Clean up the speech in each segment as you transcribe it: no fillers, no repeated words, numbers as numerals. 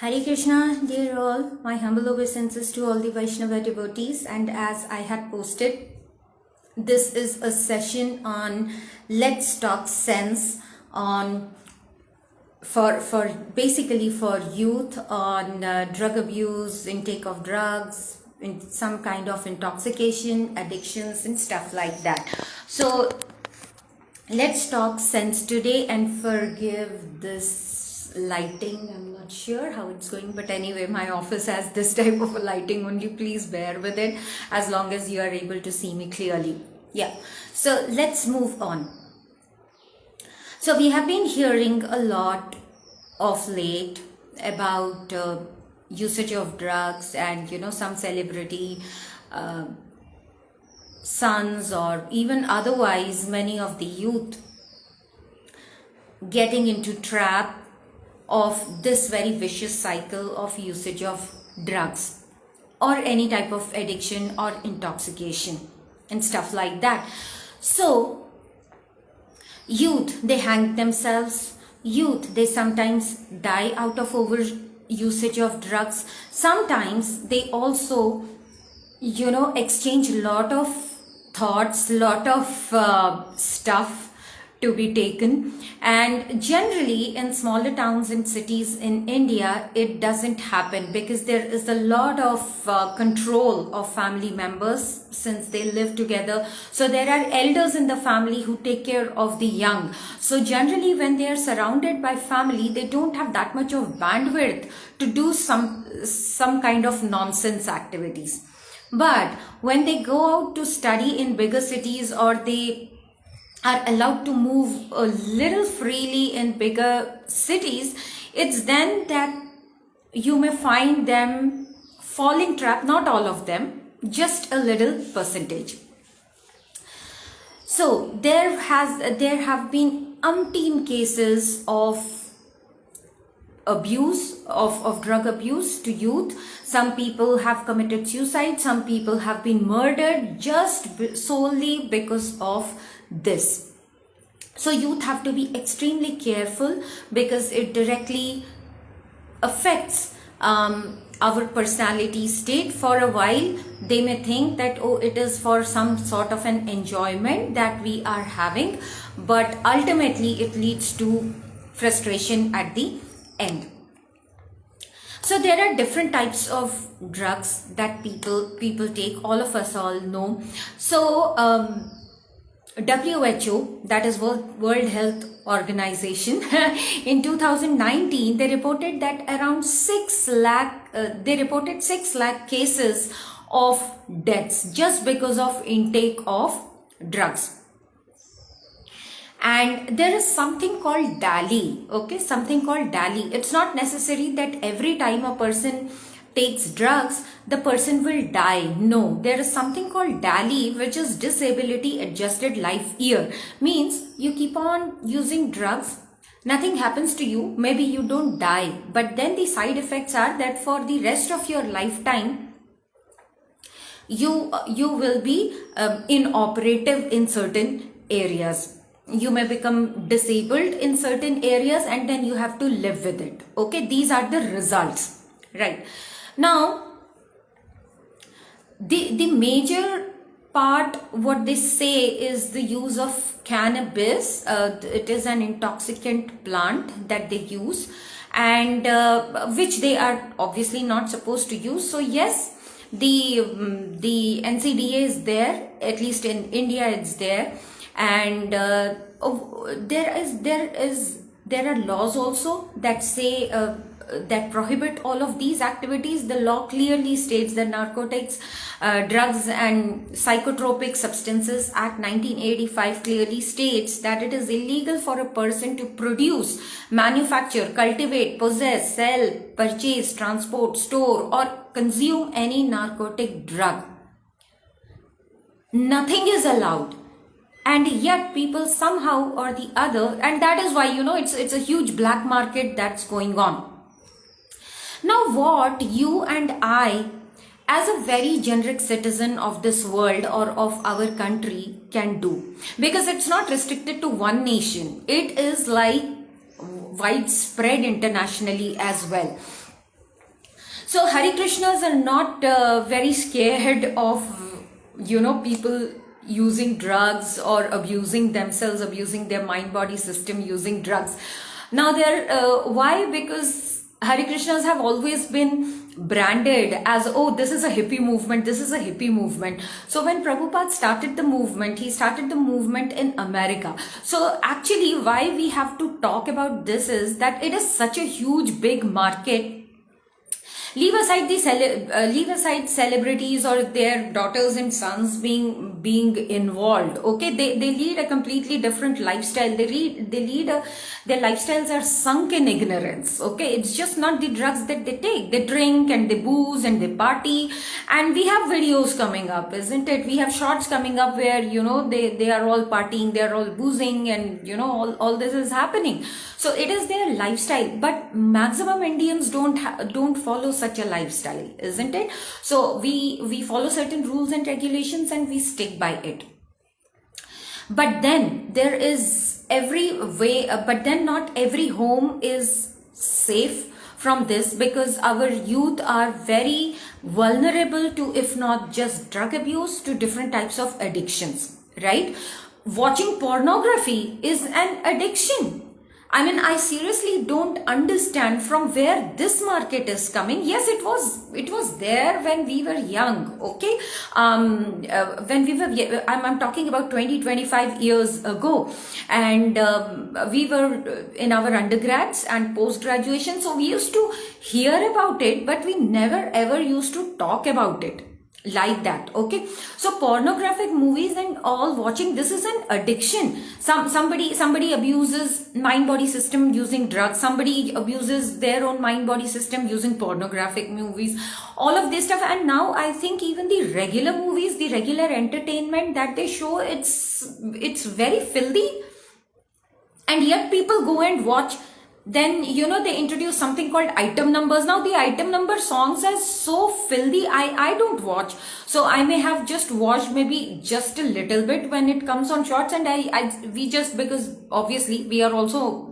Hare Krishna, dear all, my humble obeisances to all the Vaishnava devotees, and as I had posted, this is a session on let's talk sense on for basically for youth on drug abuse, intake of drugs, in some kind of intoxication, addictions, and stuff like that. So let's talk sense today, and forgive this lighting. I'm not sure how it's going, but anyway, my office has this type of a lighting only. Please bear with it as long as you are able to see me clearly. Yeah, so let's move on. So we have been hearing a lot of late about usage of drugs, and some celebrity sons or even otherwise many of the youth getting into trap of this very vicious cycle of usage of drugs or any type of addiction or intoxication and stuff like that. So youth, they hang themselves. Youth, they sometimes die out of over usage of drugs. Sometimes they also exchange a lot of thoughts, lot of stuff to be taken. And generally in smaller towns and cities in India, it doesn't happen because there is a lot of control of family members since they live together. So there are elders in the family who take care of the young. So generally when they are surrounded by family, they don't have that much of bandwidth to do some kind of nonsense activities. But when they go out to study in bigger cities, or they are allowed to move a little freely in bigger cities, it's then that you may find them falling trap. Not all of them, just a little percentage. So there have been umpteen cases of abuse, of drug abuse to youth. Some people have committed suicide, some people have been murdered just solely because of this. So youth have to be extremely careful because it directly affects our personality state. For a while they may think that, oh, it is for some sort of an enjoyment that we are having, but ultimately it leads to frustration at the end. So there are different types of drugs that people take. All of us all know. So WHO, that is World Health Organization, in 2019 they reported that around 6 lakh cases of deaths just because of intake of drugs. And there is something called DALI, okay, something called DALI. It's not necessary that every time a person takes drugs, the person will die. No, there is something called DALI, which is disability adjusted life year. Means you keep on using drugs, nothing happens to you, maybe you don't die, but then the side effects are that for the rest of your lifetime, you will be inoperative in certain areas. You may become disabled in certain areas, and then you have to live with it. Okay, these are the results, right? Now, the major part, what they say, is the use of cannabis. It is an intoxicant plant that they use, and which they are obviously not supposed to use. So yes, the NCDA is there, at least in India it's there. And there are laws also that say that prohibit all of these activities. The law clearly states that Narcotics, Drugs and Psychotropic Substances Act 1985 clearly states that it is illegal for a person to produce, manufacture, cultivate, possess, sell, purchase, transport, store or consume any narcotic drug. Nothing is allowed. And yet people somehow or the other, and that is why it's a huge black market that's going on. Now what you and I, as a very generic citizen of this world or of our country, can do, because it's not restricted to one nation, it is like widespread internationally as well. So Hare Krishnas are not very scared of, people using drugs or abusing themselves, abusing their mind body system using drugs. Now they're why? Because Hare Krishnas have always been branded as, oh, this is a hippie movement, this is a hippie movement. So when Prabhupada started the movement, he started the movement in America. So actually why we have to talk about this is that it is such a huge big market. Leave aside celebrities or their daughters and sons being involved. Okay, they lead a completely different lifestyle. Their lifestyles are sunk in ignorance. Okay, it's just not the drugs that they take. They drink and they booze and they party, and we have videos coming up, isn't it? We have shorts coming up where they are all partying, they are all boozing, and all this is happening. So it is their lifestyle, but maximum Indians don't follow such a lifestyle, isn't it? So we follow certain rules and regulations and we stick by it. But then there is but then not every home is safe from this, because our youth are very vulnerable to, if not just drug abuse, to different types of addictions, right? Watching pornography is an addiction. I mean, I seriously don't understand from where this market is coming. Yes, it was there when we were young, okay? When we were, I'm talking about 20-25 years ago, and we were in our undergrads and post-graduation, so we used to hear about it, but we never ever used to talk about it like that. Okay, so pornographic movies and all watching, this is an addiction. Somebody abuses mind body system using drugs, somebody abuses their own mind body system using pornographic movies, all of this stuff. And now I think even the regular movies, the regular entertainment that they show, it's very filthy, and yet people go and watch. Then they introduce something called item numbers. Now the item number songs are so filthy, I don't watch. So I may have just watched maybe just a little bit when it comes on shorts, and we just, because obviously we also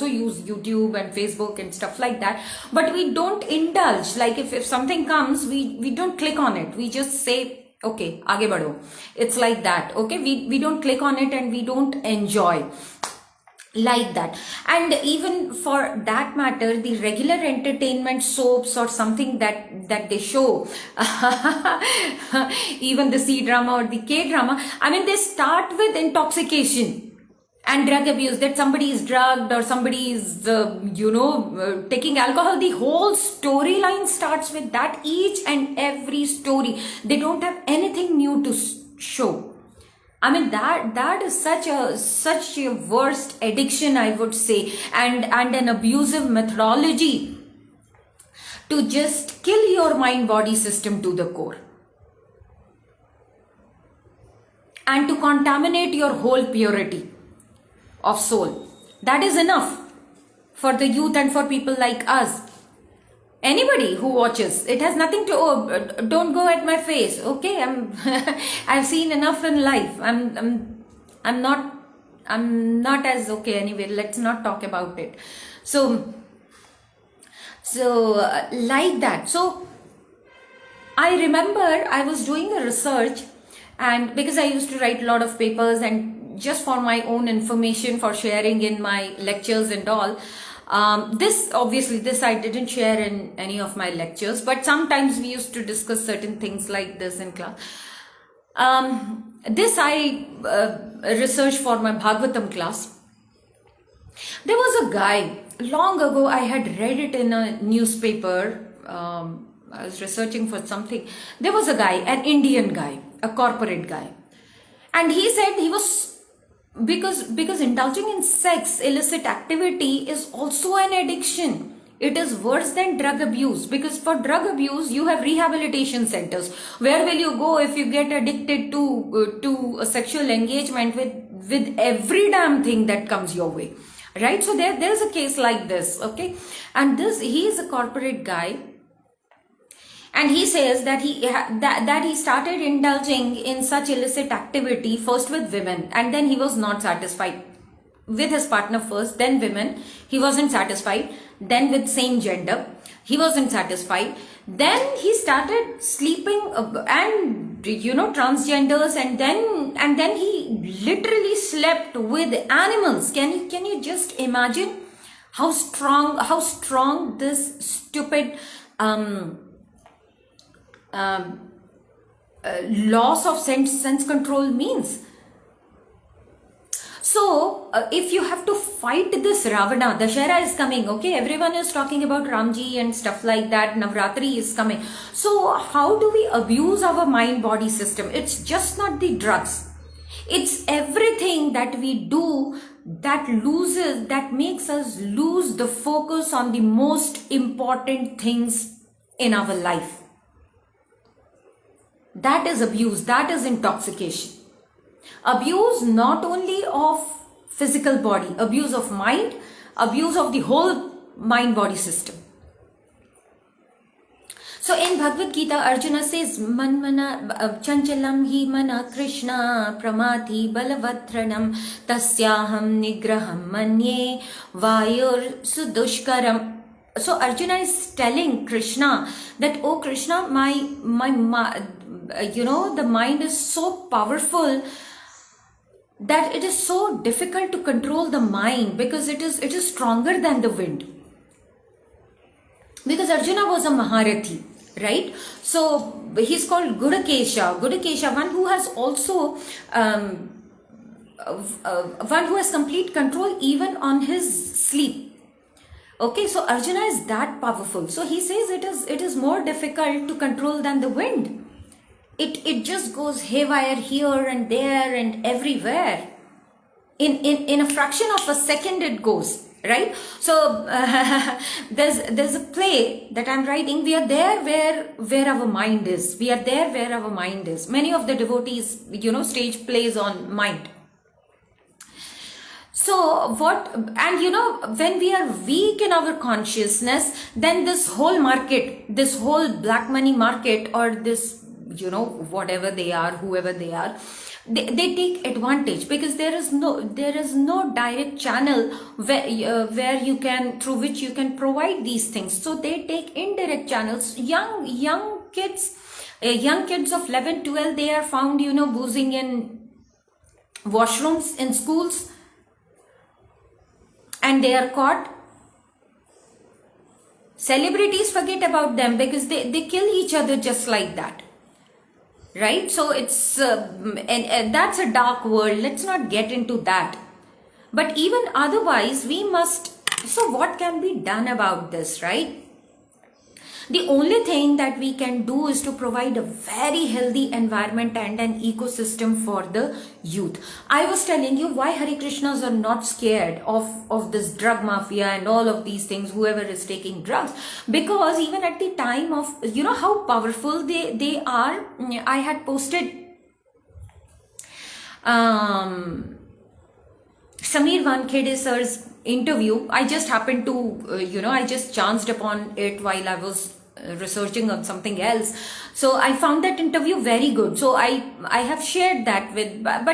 use YouTube and Facebook and stuff like that, but we don't indulge. Like if something comes, we don't click on it, we just say, okay, aage badho. It's like that. Okay, we don't click on it and we don't enjoy like that. And even for that matter, the regular entertainment soaps or something that they show, even the C drama or the K drama, I mean, they start with intoxication and drug abuse, that somebody is drugged or somebody is taking alcohol. The whole storyline starts with that. Each and every story, they don't have anything new to show. I mean, that is such a worst addiction, I would say, and an abusive methodology to just kill your mind body system to the core and to contaminate your whole purity of soul. That is enough for the youth and for people like us. Anybody who watches, it has nothing to, don't go at my face. Okay, I've seen enough in life. I'm not as okay. Anyway, let's not talk about it. So like that. So I remember I was doing a research, and because I used to write a lot of papers and just for my own information, for sharing in my lectures and all. This I didn't share in any of my lectures, but sometimes we used to discuss certain things like this in class. This I researched for my Bhagavatam class. There was a guy, long ago I had read it in a newspaper. I was researching for something. There was a guy, an Indian guy, a corporate guy, and he said he was, because indulging in sex, illicit activity, is also an addiction. It is worse than drug abuse, because for drug abuse you have rehabilitation centers. Where will you go if you get addicted to a sexual engagement with every damn thing that comes your way, right? So there's a case like this. Okay, and he is a corporate guy, and he says that he started indulging in such illicit activity first with women, and then he was not satisfied. with his partner first, then women. He wasn't satisfied. Then with same gender, he wasn't satisfied. Then he started sleeping and transgenders, and then he literally slept with animals. Can you just imagine how strong this stupid loss of sense control means? So, if you have to fight this Ravana, Dashera is coming, okay? Everyone is talking about Ramji and stuff like that. Navratri is coming. So, how do we abuse our mind-body system? It's just not the drugs. It's everything that we do that makes us lose the focus on the most important things in our life. That is abuse. That is intoxication. Abuse not only of physical body, abuse of mind, abuse of the whole mind-body system. So in Bhagavad Gita, Arjuna says, Manmana chanchalam hi mana Krishna pramati balavatranam tasyaham nigraham manye vayur sudushkaram. So Arjuna is telling Krishna that, oh Krishna, the mind is so powerful that it is so difficult to control the mind, because it is stronger than the wind. Because Arjuna was a Maharathi, right? So he's called Gudakesha, one who has also one who has complete control even on his sleep. Okay, so Arjuna is that powerful. So he says it is more difficult to control than the wind. It just goes haywire here and there and everywhere. In a fraction of a second it goes, right? So there's a play that I'm writing. We are there where our mind is. We are there where our mind is. Many of the devotees, stage plays on mind. So when we are weak in our consciousness, then this whole market, this whole black money market, or this, whatever they are, whoever they are, they take advantage, because there is no direct channel where you can, through which you can provide these things. So they take indirect channels. Young kids of 11, 12, they are found, boozing in washrooms in schools, and they are caught. Celebrities, forget about them, because they kill each other just like that. Right? So it's and that's a dark world. Let's not get into that. But even otherwise, we must. So what can be done about this, right? The only thing that we can do is to provide a very healthy environment and an ecosystem for the youth. I was telling you why Hare Krishnas are not scared of this drug mafia and all of these things, whoever is taking drugs. Because even at the time of, how powerful they are. I had posted Sameer Wankhede sir's interview. I just happened to, I just chanced upon it while I was researching on something else. So I found that interview very good. So I have shared that with, but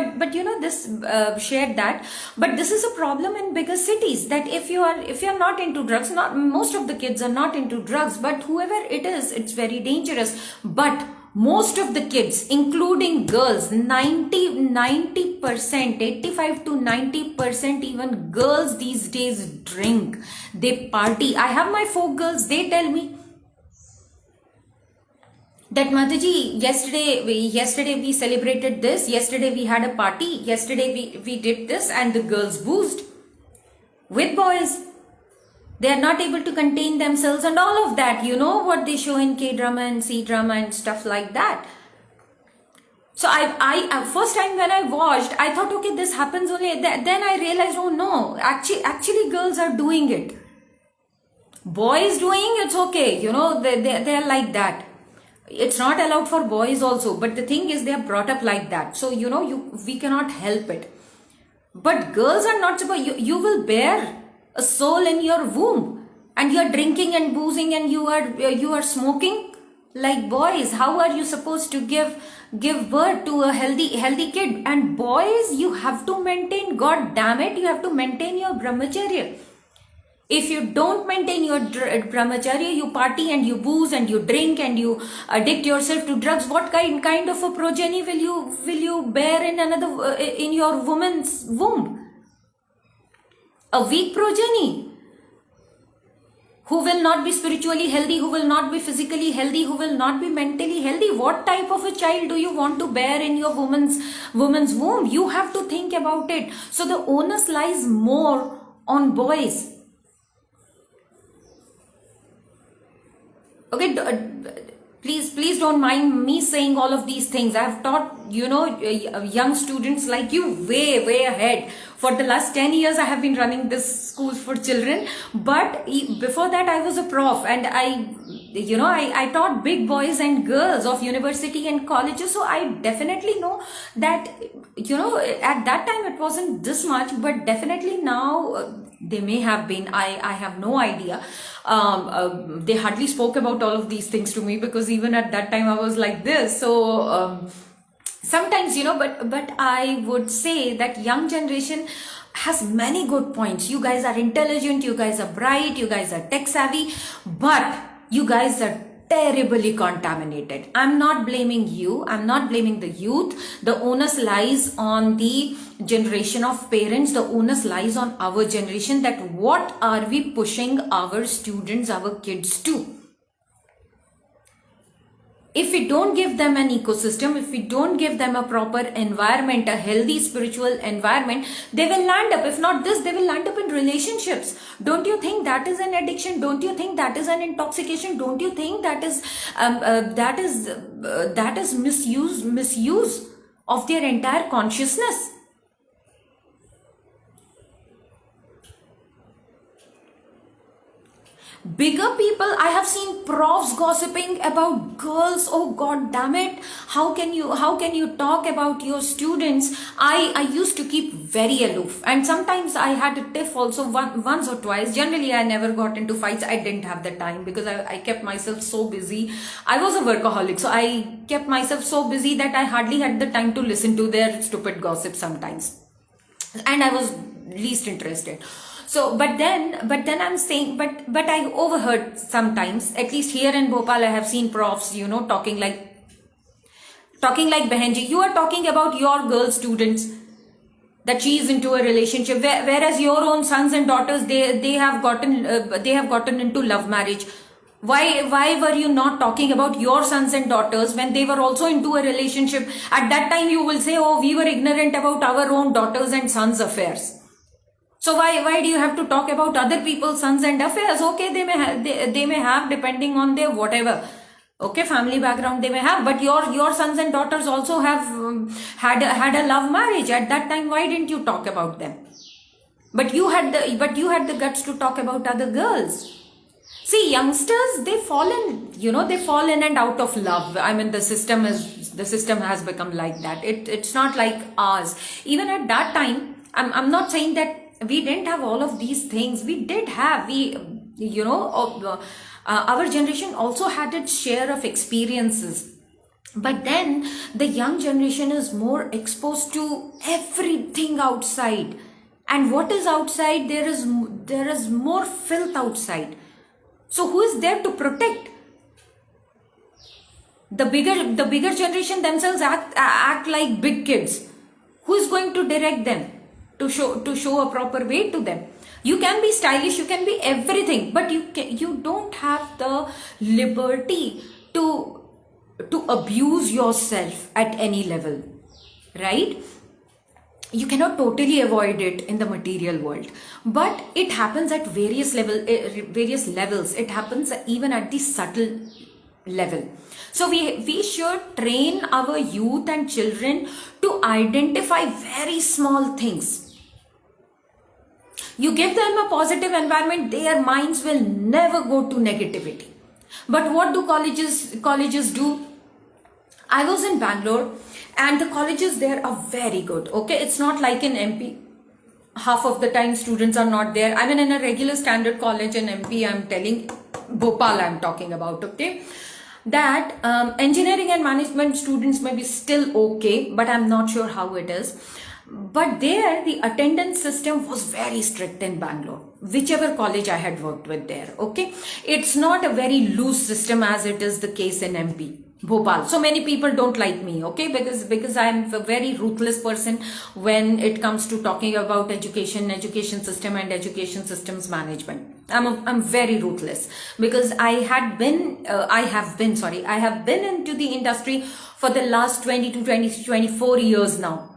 shared that. But this is a problem in bigger cities, that if you are not into drugs, not most of the kids are not into drugs, but whoever it is, it's very dangerous. But most of the kids, including girls, 90%, 85 to 90% even girls these days drink. They party. I have my folk girls, they tell me that, Mataji, yesterday we celebrated this, yesterday we had a party, yesterday we did this, and the girls boozed with boys. They are not able to contain themselves and all of that. You know what they show in K-drama and C-drama and stuff like that. So I first time when I watched, I thought, okay, this happens only. Then I realized, oh no, actually girls are doing it. Boys doing, it's okay. They're like that. It's not allowed for boys also. But the thing is, they are brought up like that. So, we cannot help it. But girls are not supposed, you will bear a soul in your womb, and you are drinking and boozing and you are smoking like boys. How are you supposed to give birth to a healthy kid? And boys, you have to maintain, god damn it, you have to maintain your brahmacharya. If you don't maintain your brahmacharya, you party and you booze and you drink and you addict yourself to drugs, what kind of a progeny will you bear in another in your woman's womb? A weak progeny, who will not be spiritually healthy, who will not be physically healthy, who will not be mentally healthy. What type of a child do you want to bear in your woman's womb? You have to think about it. So the onus lies more on boys. Okay, please don't mind me saying all of these things. I've taught, young students like you way ahead. For the last 10 years, I have been running this school for children. But before that, I was a prof, and I taught big boys and girls of university and colleges. So I definitely know that, at that time it wasn't this much, but definitely now they may have been. I have no idea. They hardly spoke about all of these things to me, because even at that time I was like this. So sometimes, but I would say that young generation has many good points. You guys are intelligent, you guys are bright, you guys are tech savvy, but you guys are terribly contaminated. I'm not blaming you, I'm not blaming the youth. The onus lies on the generation of parents, the onus lies on our generation, that what are we pushing our students, our kids to? If we don't give them an ecosystem, if we don't give them a proper environment, a healthy spiritual environment, they will land up, if not this, they will land up in relationships. Don't you think that is an addiction? Don't you think that is an intoxication? Don't you think that is misuse of their entire consciousness? Bigger people, I have seen profs gossiping about girls. Oh god damn it, how can you talk about your students? I used to keep very aloof, and sometimes I had a tiff also, once or twice. Generally I never got into fights. I didn't have the time, because I kept myself so busy. I was a workaholic, so I kept myself so busy that I hardly had the time to listen to their stupid gossip sometimes, and I was least interested. So, but then I'm saying, but I overheard sometimes, at least here in Bhopal, I have seen profs, talking like Behenji. You are talking about your girl students, that she is into a relationship, whereas your own sons and daughters, they have gotten into love marriage. Why were you not talking about your sons and daughters when they were also into a relationship? At that time, you will say, oh, we were ignorant about our own daughters and sons' affairs. So why do you have to talk about other people's sons and affairs? Okay, they may have depending on their whatever, okay, family background they may have, but your sons and daughters also have had a love marriage. At that time, why didn't you talk about them? But you had the guts to talk about other girls. See, youngsters, they fall in and out of love. I mean, the system has become like that. It's not like ours. Even at that time, I'm not saying that we didn't have all of these things. We did have, our generation also had its share of experiences. But then the young generation is more exposed to everything outside. And what is outside? There is more filth outside. So who is there to protect? The bigger generation themselves act like big kids. Who is going to direct them? To show a proper way to them. You can be stylish, you can be everything, but you don't have the liberty to abuse yourself at any level, right? You cannot totally avoid it in the material world, but it happens at various levels. It happens even at the subtle level. So we should train our youth and children to identify very small things. You give them a positive environment, their minds will never go to negativity. But what do colleges do? I was in Bangalore, and the colleges there are very good. Okay, it's not like in MP. Half of the time students are not there. I mean, in a regular standard college in MP, I'm telling, Bhopal I'm talking about, okay. that engineering and management students may be still okay, but I'm not sure how it is. But there, the attendance system was very strict in Bangalore, whichever college I had worked with there. Okay, it's not a very loose system as it is the case in MP. Bhopal. So many people don't like me, okay, because I'm a very ruthless person when it comes to talking about education system and education systems management. I'm very ruthless because I have been into the industry for the last 20 to 24 years now,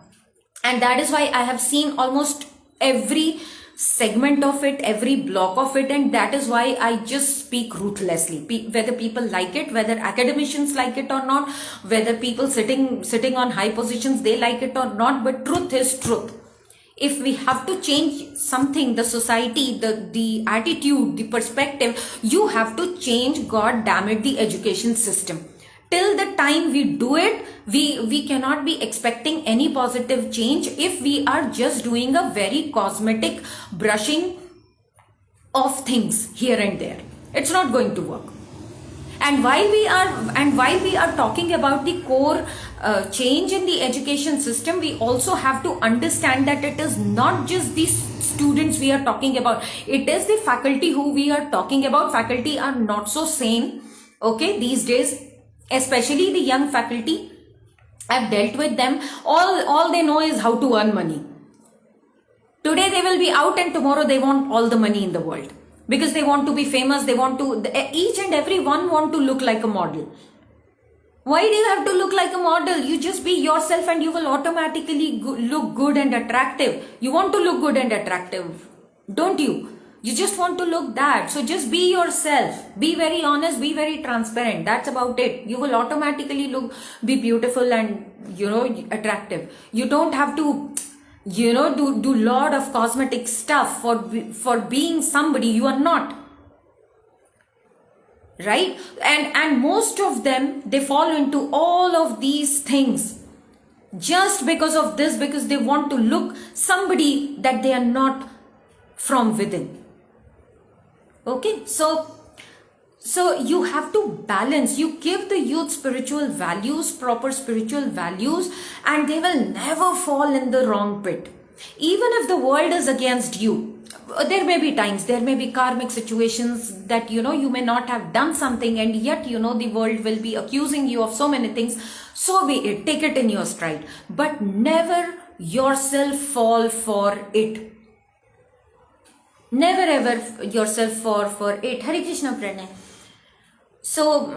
and that is why I have seen almost every segment of it, every block of it, and that is why I just speak ruthlessly. Whether people like it, whether academicians like it or not, whether people sitting on high positions they like it or not, but truth is truth. If we have to change something, the society, the attitude, the perspective, you have to change, god damn it, the education system. Till the time we do it, we cannot be expecting any positive change if we are just doing a very cosmetic brushing of things here and there. It's not going to work. And while we are talking about the core change in the education system, we also have to understand that it is not just the students we are talking about. It is the faculty who we are talking about. Faculty are not so sane, okay, these days. Especially the young faculty, I've dealt with them. All they know is how to earn money. Today they will be out and tomorrow they want all the money in the world because they want to be famous. They want to, each and every one want to look like a model. Why do you have to look like a model? You just be yourself and you will automatically look good and attractive. You want to look good and attractive, don't you? You just want to look that. So just be yourself. Be very honest. Be very transparent. That's about it. You will automatically be beautiful and, attractive. You don't have to, do lot of cosmetic stuff for being somebody you are not. Right? And most of them, they fall into all of these things just because of this, because they want to look somebody that they are not from within. Okay, so you have to balance. You give the youth spiritual values, proper spiritual values, and they will never fall in the wrong pit. Even if the world is against you, there may be times, there may be karmic situations that, you may not have done something and yet, the world will be accusing you of so many things. So be it. Take it in your stride. But never yourself fall for it. Never ever yourself for it. Hare Krishna Pranay. So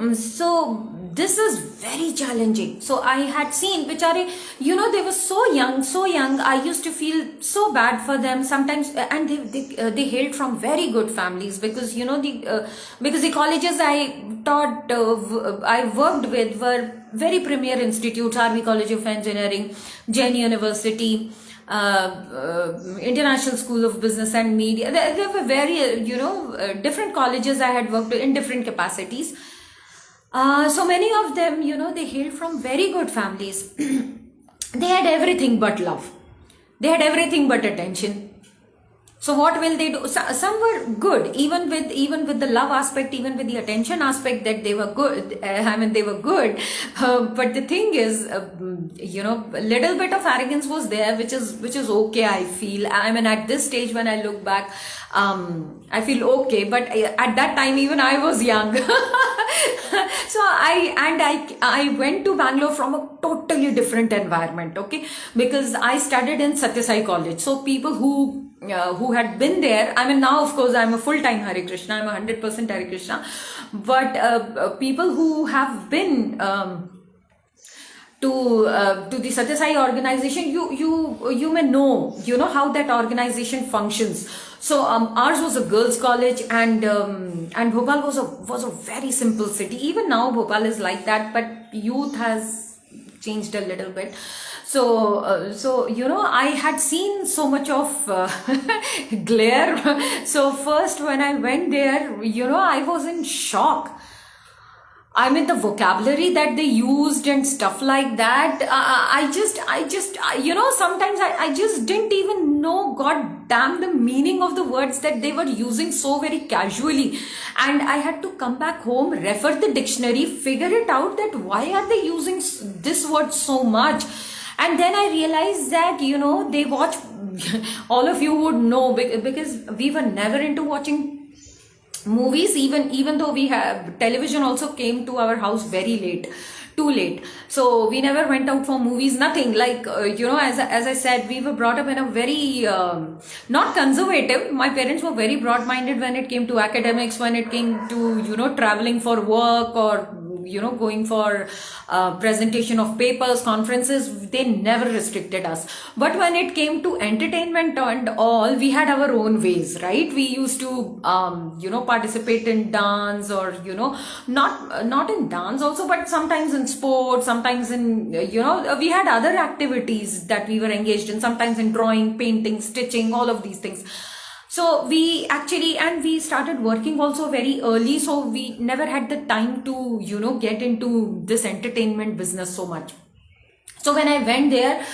this is very challenging. So I had seen, bichare, they were so young. I used to feel so bad for them sometimes, and they hailed from very good families because, because the colleges I taught, I worked with were very premier institutes, RV College of Engineering, Jain University, International School of Business and Media. There were very, different colleges I had worked in different capacities. So many of them, they hailed from very good families. They had everything but love. They had everything but attention. So what will they do? Some were good, even with the love aspect, even with the attention aspect, that they were good. They were good. But the thing is, a little bit of arrogance was there, which is okay. I feel. At this stage, when I look back, I feel okay. But at that time, even I was young. So I went to Bangalore from a totally different environment. Okay, because I studied in Satya Sai College. So people who had been there, now of course I'm a full-time Hare Krishna, I'm 100% Hare Krishna, but people who have been to the Satya Sai organization, you may know, how that organization functions. So ours was a girls' college, and Bhopal was a very simple city. Even now Bhopal is like that, but youth has changed a little bit. So I had seen so much of glare. So first when I went there, I was in shock. I mean, the vocabulary that they used and stuff like that. Sometimes I just didn't even know, god damn, the meaning of the words that they were using so very casually. And I had to come back home, refer the dictionary, figure it out that why are they using this word so much. And then I realized that, they watch, all of you would know, because we were never into watching movies. Even though we have television also came to our house very late, too late, so we never went out for movies, nothing. Like as I said, we were brought up in a very not conservative. My parents were very broad minded when it came to academics, when it came to traveling for work, or going for presentation of papers, conferences. They never restricted us. But when it came to entertainment and all, we had our own ways, right? We used to participate in dance, or not in dance also, but sometimes in sports, sometimes in we had other activities that we were engaged in, sometimes in drawing, painting, stitching, all of these things. So we actually, and we started working also very early, so we never had the time to get into this entertainment business so much. So when I went there,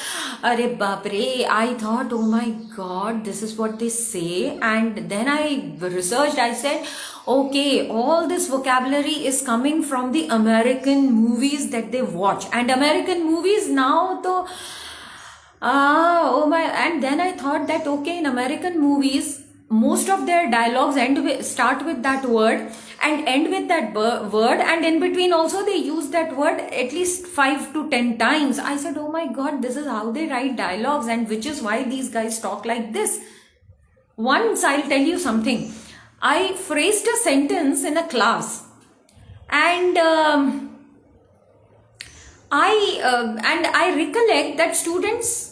Arey Bapre, I thought, oh my god, this is what they say. And then I researched, I said, okay, all this vocabulary is coming from the American movies that they watch. And American movies now, oh my, and then I thought that, okay, in American movies, most of their dialogues start with that word and end with that word, and in between also they use that word at least 5 to 10 times. I said, oh my god, this is how they write dialogues, and which is why these guys talk like this. Once I'll tell you something. I phrased a sentence in a class, and I recollect that students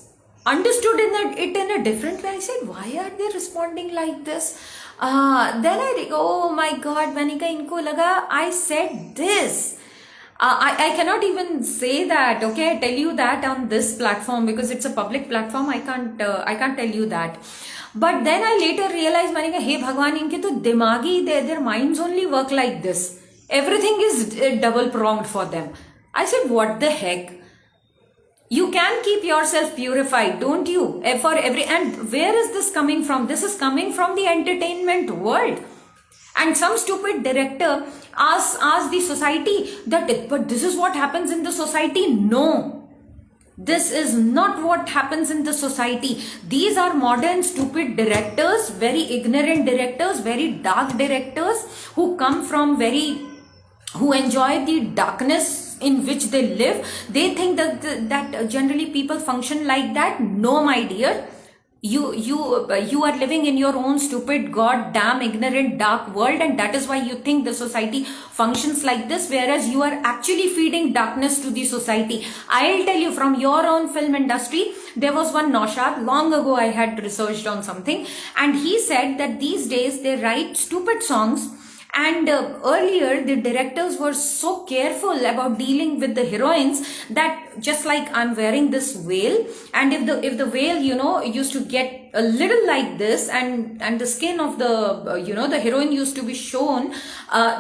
understood it in a different way. I said, why are they responding like this? Then oh my god, Manika, inko laga I said this. I cannot even say that, okay, I tell you that on this platform, because it's a public platform. I can't tell you that. But then I later realized, Manika, hey Bhagwan, inke to dimagi, their minds only work like this. Everything is double pronged for them. I said, what the heck? You can keep yourself purified, don't you? And where is this coming from? This is coming from the entertainment world. And some stupid director asks the society that, but this is what happens in the society. No, this is not what happens in the society. These are modern stupid directors, very ignorant directors, very dark directors, who come from who enjoy the darkness in which they live. They think that generally people function like that. No, my dear, you are living in your own stupid, goddamn, ignorant, dark world, and that is why you think the society functions like this, whereas you are actually feeding darkness to the society. I'll tell you, from your own film industry, there was one Naushad. Long ago I had researched on something, and he said that these days they write stupid songs. And earlier, the directors were so careful about dealing with the heroines that, just like I'm wearing this veil, and if the veil, used to get a little like this, and the skin of the, the heroine used to be shown,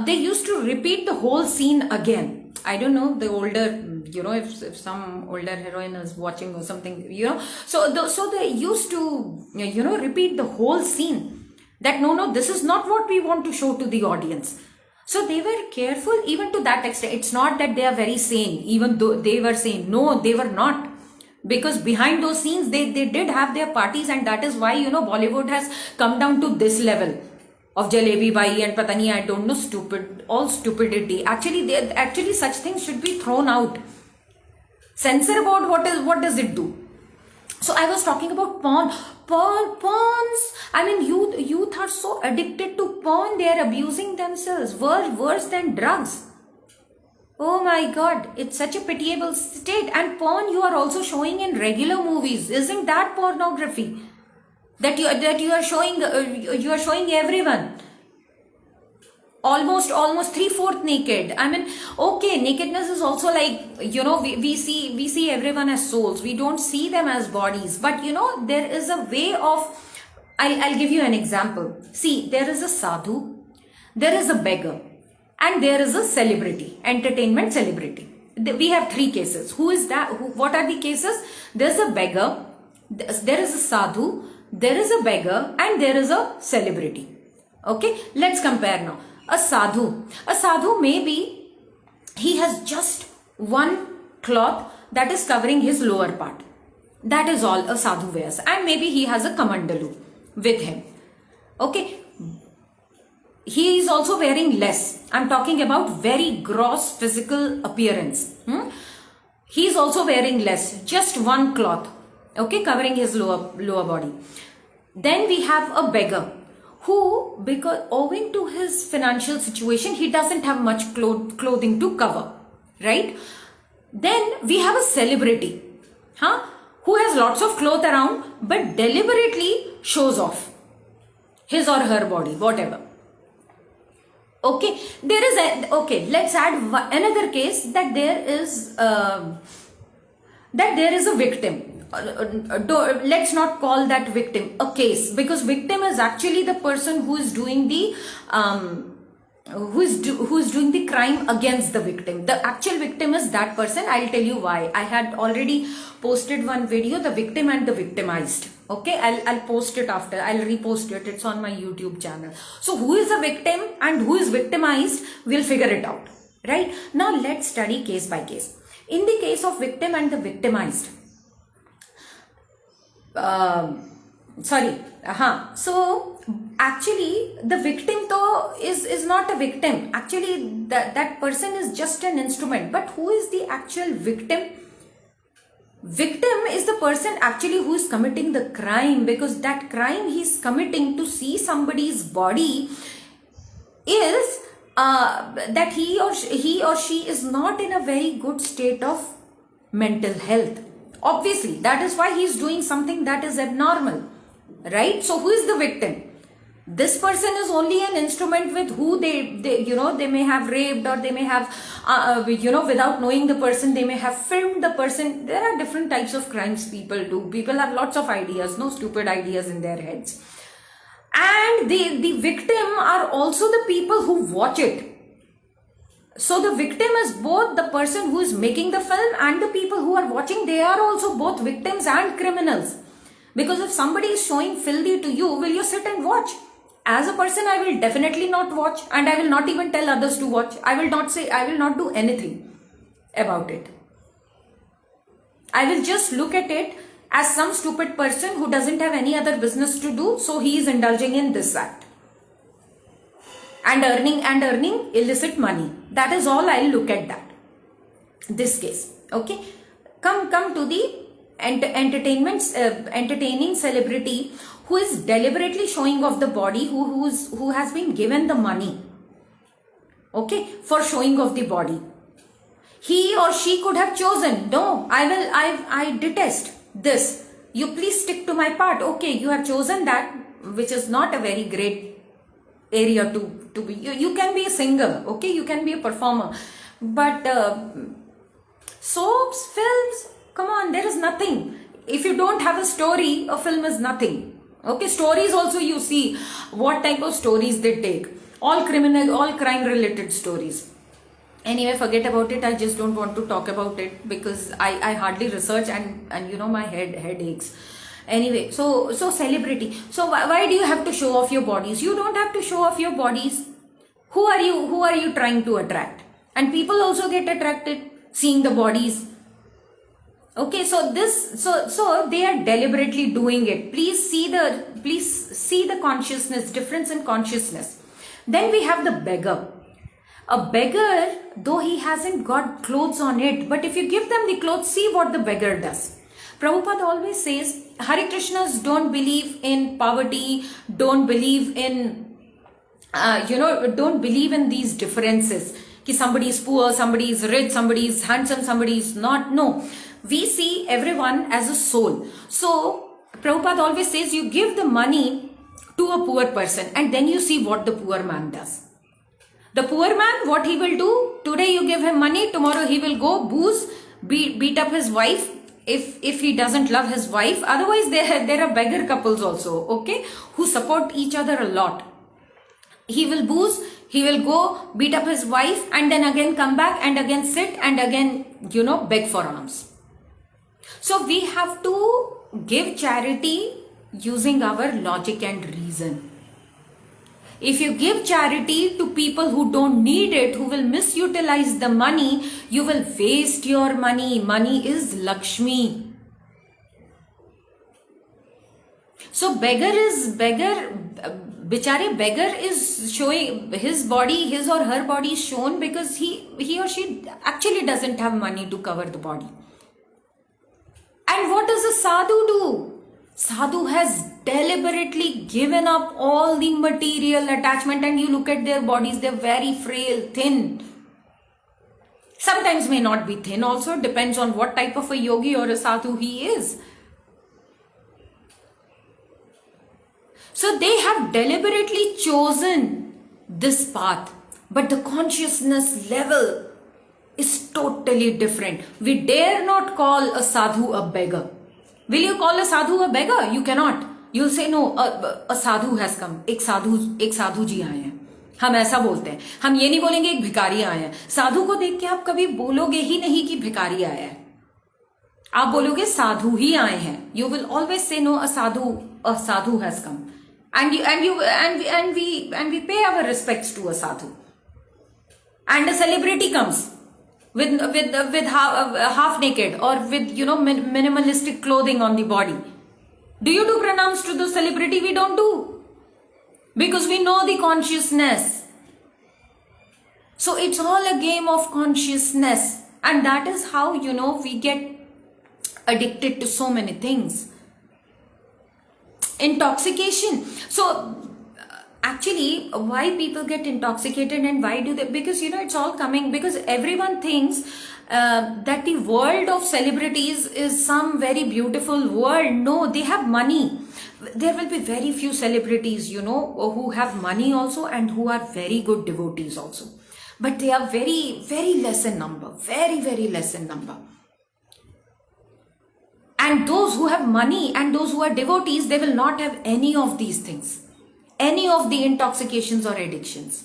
they used to repeat the whole scene again. I don't know, the older, if some older heroine is watching or something, so they used to, repeat the whole scene. That no, this is not what we want to show to the audience. So they were careful even to that extent. It's not that they are very sane, even though they were sane. No, they were not. Because behind those scenes, they did have their parties, and that is why, Bollywood has come down to this level of Jalebi Bai and Patani, I don't know, all stupidity. Actually, such things should be thrown out. Censor board, what does it do? So I was talking about porn. Porns. I mean, youth are so addicted to porn. They are abusing themselves. Worse than drugs. Oh my god, it's such a pitiable state. And porn you are also showing in regular movies. Isn't that pornography? That you are showing everyone. Almost 3/4 naked. I mean, okay, nakedness is also like, we see everyone as souls. We don't see them as bodies. But there is a way of, I'll give you an example. See, there is a sadhu, there is a beggar. and there is a celebrity, entertainment celebrity. We have three cases. Who is that? What are the cases? There's a beggar, there is a sadhu, there is a beggar, and there is a celebrity. Okay, let's compare now. A sadhu maybe he has just one cloth that is covering his lower part. That is all a sadhu wears, and maybe he has a kamandalu with him. Okay, he is also wearing less. I'm talking about very gross physical appearance. He is also wearing less, just one cloth, okay, covering his lower body. Then we have a beggar who, because owing to his financial situation, he doesn't have much clothing to cover, right? Then we have a celebrity, who has lots of clothes around but deliberately shows off his or her body, whatever. Okay, let's add another case, that there is a victim. Let's not call that victim a case, because victim is actually the person who is doing the who is doing the crime against the victim. The actual victim is that person. I'll tell you why. I had already posted one video, the victim and the victimized. Okay, I'll post it after. I'll repost it. It's on my YouTube channel. So who is a victim and who is victimized, we'll figure it out. Right? Now let's study case by case. In the case of victim and the victimized, so actually the victim though is not a victim. Actually that person is just an instrument. But who is the actual victim? Victim is the person actually who is committing the crime, because that crime he's committing to see somebody's body is that he or she is not in a very good state of mental health. Obviously, that is why he is doing something that is abnormal, right? So who is the victim? This person is only an instrument with who they may have raped, or they may have without knowing the person, they may have filmed the person. There are different types of crimes people do. People have lots of ideas, no stupid ideas in their heads. And the victim are also the people who watch it. So the victim is both the person who is making the film and the people who are watching. They are also both victims and criminals. Because if somebody is showing filthy to you, will you sit and watch? As a person, I will definitely not watch, and I will not even tell others to watch. I will not do anything about it. I will just look at it as some stupid person who doesn't have any other business to do, so he is indulging in this act. And earning illicit money. That is all. I'll look at that. This case. Okay. Come to the entertaining celebrity who is deliberately showing off the body, who has been given the money, okay, for showing off the body. He or she could have chosen, no, I detest this, you please stick to my part. Okay, you have chosen that, which is not a very great area to be. You can be a singer, okay, you can be a performer, but soaps, films, come on, there is nothing. If you don't have a story, a film is nothing. Okay, stories also, you see what type of stories they take. All crime related stories. Anyway, forget about it. I just don't want to talk about it because I hardly research, and my head aches. Anyway, so celebrity. So why do you have to show off your bodies? You don't have to show off your bodies. Who are you trying to attract? And people also get attracted seeing the bodies. Okay, so they are deliberately doing it. Please see the consciousness, difference in consciousness. Then we have the beggar. A beggar, though he hasn't got clothes on it, but if you give them the clothes, see what the beggar does. Prabhupada always says, Hare Krishnas don't believe in poverty, don't believe in these differences. Ki somebody is poor, somebody is rich, somebody is handsome, somebody is not. No. We see everyone as a soul. So, Prabhupada always says you give the money to a poor person and then you see what the poor man does. The poor man, what he will do, today you give him money, tomorrow he will go booze, beat up his wife if he doesn't love his wife. Otherwise, there are beggar couples also, okay, who support each other a lot. He will booze, He will go beat up his wife and then again come back and again sit and again, beg for alms. So we have to give charity using our logic and reason. If you give charity to people who don't need it, who will misutilize the money, you will waste your money. Money is Lakshmi. So beggar is showing his body, his or her body is shown because he or she actually doesn't have money to cover the body. And what does a sadhu do? Sadhu has deliberately given up all the material attachment, and you look at their bodies, they're very frail, thin. Sometimes may not be thin also, depends on what type of a yogi or a sadhu he is. So they have deliberately chosen this path, but the consciousness level is totally different. We dare not call a sadhu a beggar. Will you call a sadhu a beggar? You cannot. You'll say no, a sadhu has come. एक साधु जी आए हैं. हम ऐसा बोलते हैं. हम ये नहीं बोलेंगे एक भिखारी आए हैं. साधु को देख के आप कभी बोलोगे ही नहीं कि भिखारी आया है. आप बोलोगे साधु ही आए हैं. You will always say no, a sadhu has come. And we pay our respects to a sadhu. And a celebrity comes with half naked or with minimalistic clothing on the body. Do you do pranams to the celebrity? We don't do, because we know the consciousness. So it's all a game of consciousness, and that is how we get addicted to so many things. Intoxication. So actually, why people get intoxicated and why do they? Because it's all coming because everyone thinks that the world of celebrities is some very beautiful world. No, they have money. There will be very few celebrities who have money also and who are very good devotees also, but they are very, very less in number, very, very less in number. And those who have money and those who are devotees, they will not have any of these things, any of the intoxications or addictions.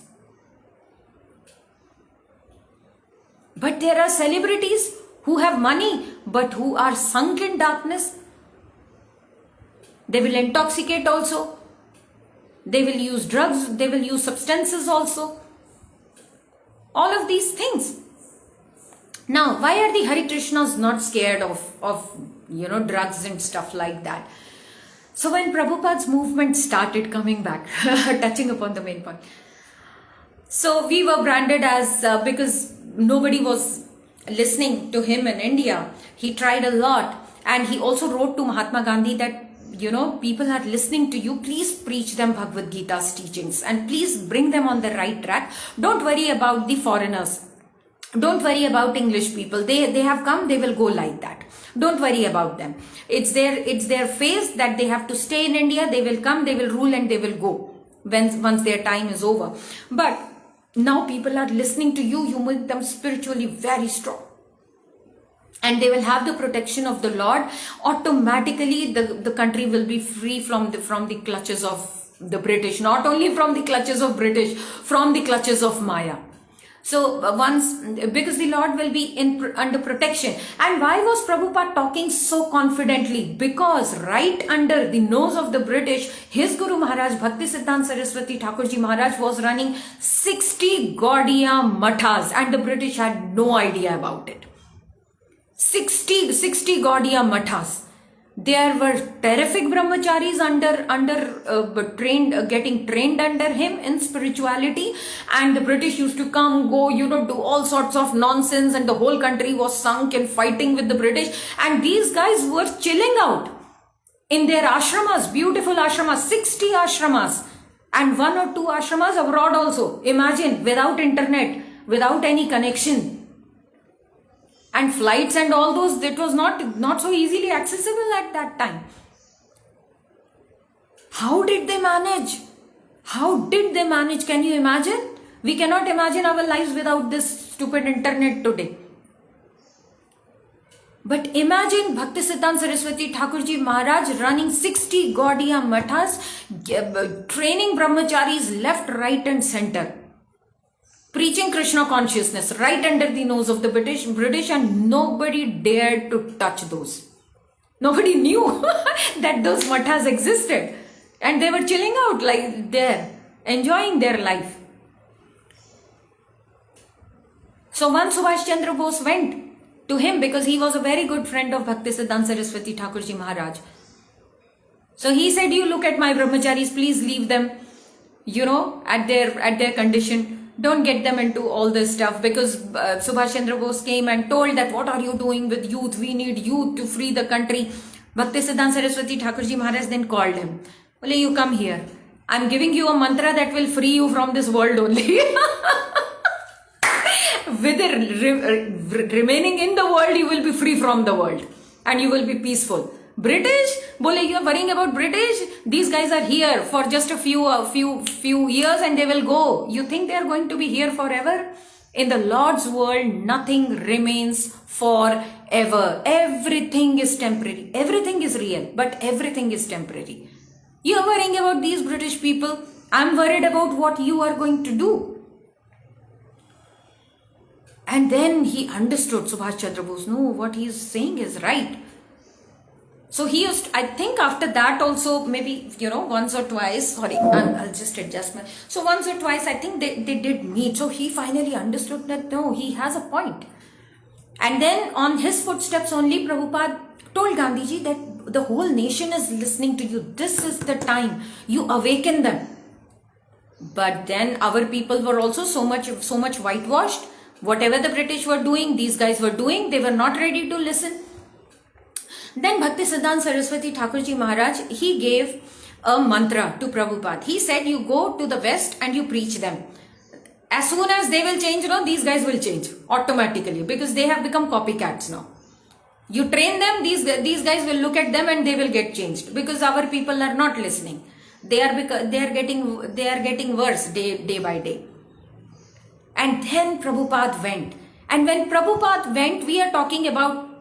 But there are celebrities who have money but who are sunk in darkness. They will intoxicate also. They will use drugs. They will use substances also. All of these things. Now, why are the Hare Krishnas not scared of drugs and stuff like that? So when Prabhupada's movement started coming back, touching upon the main point. So we were branded as, because nobody was listening to him in India, he tried a lot. And he also wrote to Mahatma Gandhi that, people are listening to you, please preach them Bhagavad Gita's teachings and please bring them on the right track. Don't worry about the foreigners. Don't worry about English people. They have come, they will go like that. Don't worry about them. It's their phase that they have to stay in India. They will come, they will rule, and they will go once their time is over. But now people are listening to you. You make them spiritually very strong, and they will have the protection of the Lord. Automatically, the country will be free from the clutches of the British. Not only from the clutches of British, from the clutches of Maya. So because the Lord will be under protection. And why was Prabhupada talking so confidently? Because right under the nose of the British, his Guru Maharaj, Bhaktisiddhanta Saraswati Thakurji Maharaj, was running 60 Gaudiya Mathas, and the British had no idea about it. 60 Gaudiya Mathas. There were terrific brahmacharis getting trained under him in spirituality, and the British used to come, go, do all sorts of nonsense, and the whole country was sunk in fighting with the British. And these guys were chilling out in their ashramas, beautiful ashramas, 60 ashramas, and 1 or 2 ashramas abroad also. Imagine, without internet, without any connection. And flights and all those, it was not so easily accessible at that time. How did they manage? How did they manage? Can you imagine? We cannot imagine our lives without this stupid internet today. But imagine Bhaktisiddhanta Saraswati Thakurji Maharaj running 60 Gaudiya Mathas, training brahmacharis left, right and center. preaching Krishna consciousness right under the nose of the British, and nobody dared to touch those. Nobody knew that those mathas existed, and they were chilling out like there, enjoying their life. So once Subhash Chandra Bose went to him, because he was a very good friend of Bhaktisiddhanta Saraswati Thakurji Maharaj. So he said, you look at my brahmacharis, please leave them, at their condition. Don't get them into all this stuff, because Subhash Chandra Bose came and told that, what are you doing with youth? We need youth to free the country. Bhaktisiddhanta Saraswati Thakurji Maharaj then called him. Well, you come here. I'm giving you a mantra that will free you from this world only. With remaining in the world, you will be free from the world and you will be peaceful. British, bole, you are worrying about British? These guys are here for just a few years and they will go. You think they are going to be here forever? In the Lord's world, nothing remains forever. Everything is temporary. Everything is real, but everything is temporary. You are worrying about these British people. I'm worried about what you are going to do. And then he understood, Subhash Chandra Bose, no, what he is saying is right. So he used, I think after that also, maybe, once or twice, sorry, I'll just adjust my, so once or twice, I think they did meet. So he finally understood that, no, he has a point. And then on his footsteps only, Prabhupada told Gandhiji that the whole nation is listening to you. This is the time you awaken them. But then our people were also so much whitewashed. Whatever the British were doing, these guys were doing, they were not ready to listen. Then Bhaktisiddhanta Saraswati Thakurji Maharaj, he gave a mantra to Prabhupada. He said, you go to the West and you preach them. As soon as they will change, these guys will change automatically, because they have become copycats now. You train them, these guys will look at them and they will get changed, because our people are not listening. They are getting worse day by day. And then Prabhupada went. And when Prabhupada went, we are talking about,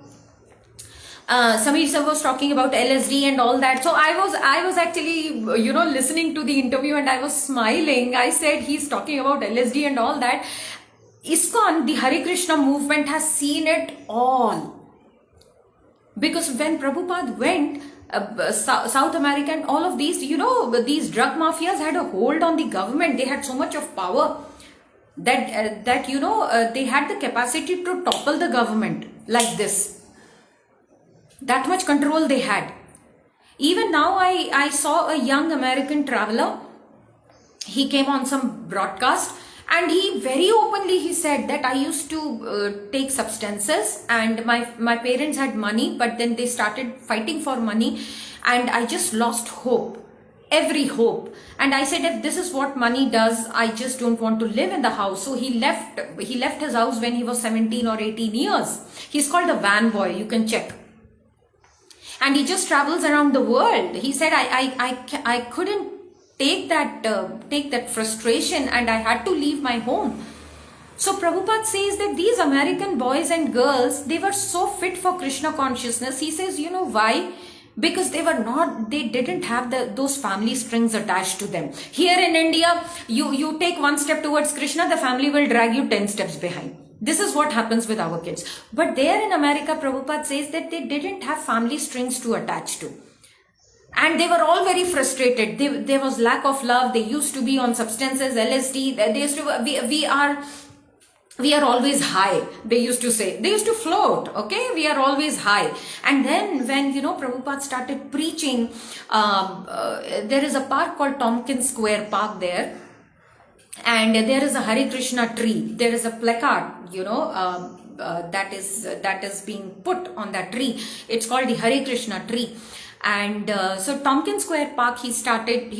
Samir sir was talking about LSD and all that. So I was actually, listening to the interview and I was smiling. I said, he's talking about LSD and all that. ISKCON, the Hare Krishna movement, has seen it all. Because when Prabhupada went, South America and all of these, these drug mafias had a hold on the government. They had so much of power that they had the capacity to topple the government like this. That much control they had. Even now, I saw a young American traveler. He came on some broadcast and he very openly, he said that I used to take substances, and my parents had money, but then they started fighting for money and I just lost hope. Every hope. And I said, if this is what money does, I just don't want to live in the house. So he left his house when he was 17 or 18 years. He's called a van boy, you can check. And he just travels around the world. He said, I couldn't take that frustration and I had to leave my home. So Prabhupada says that these American boys and girls, they were so fit for Krishna consciousness. He says, you know why? Because they didn't have those family strings attached to them. Here in India, you take one step towards Krishna, the family will drag you 10 steps behind. This is what happens with our kids. But there in America, Prabhupada says that they didn't have family strings to attach to. And they were all very frustrated. There was lack of love. They used to be on substances, LSD. They used to, we are always high, they used to say. They used to float, okay? We are always high. And then when, Prabhupada started preaching, there is a park called Tompkins Square Park there. And there is a Hare Krishna tree. There is a placard, that is being put on that tree. It's called the Hare Krishna tree. And so Tompkins Square Park, he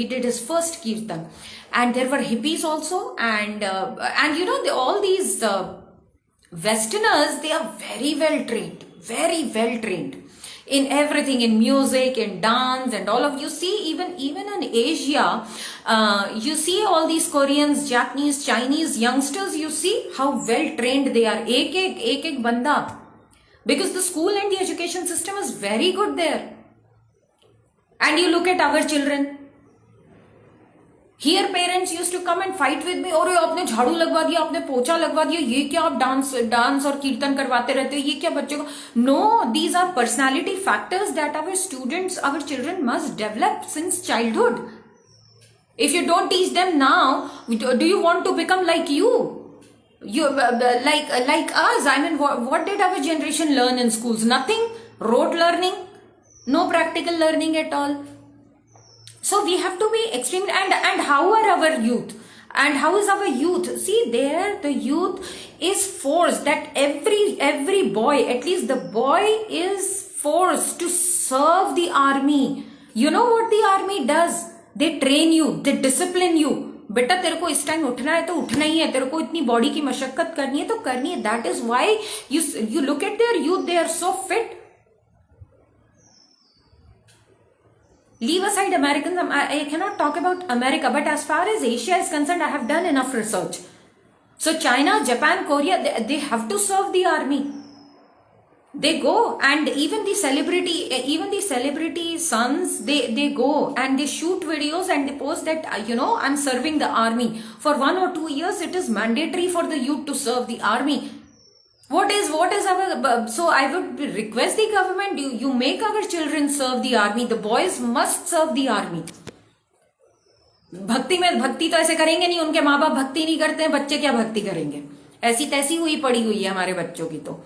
did his first kirtan. And there were hippies also, and all these Westerners, they are very well trained in everything, in music, in dance, and all of you see even in Asia, you see all these Koreans, Japanese, Chinese youngsters. You see how well trained they are. Ek banda, because the school and the education system is very good there. And you look at our children. Here parents used to come and fight with me, और आपने झाड़ू लगवा दिया, आपने पोछा लगवा दिया, ये क्या आप डांस और कीर्तन करवाते रहते हो, ये क्या बच्चों को. No, these are personality factors that our students, our children must develop since childhood. If you don't teach them now, do you want to become like you? You like us. I mean, what did our generation learn in schools? Nothing. Rote learning, no practical learning at all. So we have to be extreme. And how are our youth? And how is our youth? See, there the youth is forced, that every boy, at least the boy, is forced to serve the army. You know what the army does? They train you, they discipline you. बेटा तेरे को इस time उठना है तो उठना ही है, तेरे को इतनी बॉडी की मशक्कत करनी है तो करनी है. That is why you look at their youth, they are so fit. Leave aside Americans, I cannot talk about America, but as far as Asia is concerned, I have done enough research. So China, Japan, Korea, they have to serve the army. They go, and even the celebrity sons, they go and they shoot videos and they post that, I'm serving the army. For 1 or 2 years, it is mandatory for the youth to serve the army. What is our, so I would request the government, you make our children serve the army. The boys must serve the army. भक्ति तो ऐसे करेंगे नहीं, उनके माँ बाप भक्ति नहीं करते हैं, बच्चे क्या भक्ति करेंगे. ऐसी तैसी हुई पड़ी हुई है हमारे बच्चों की. तो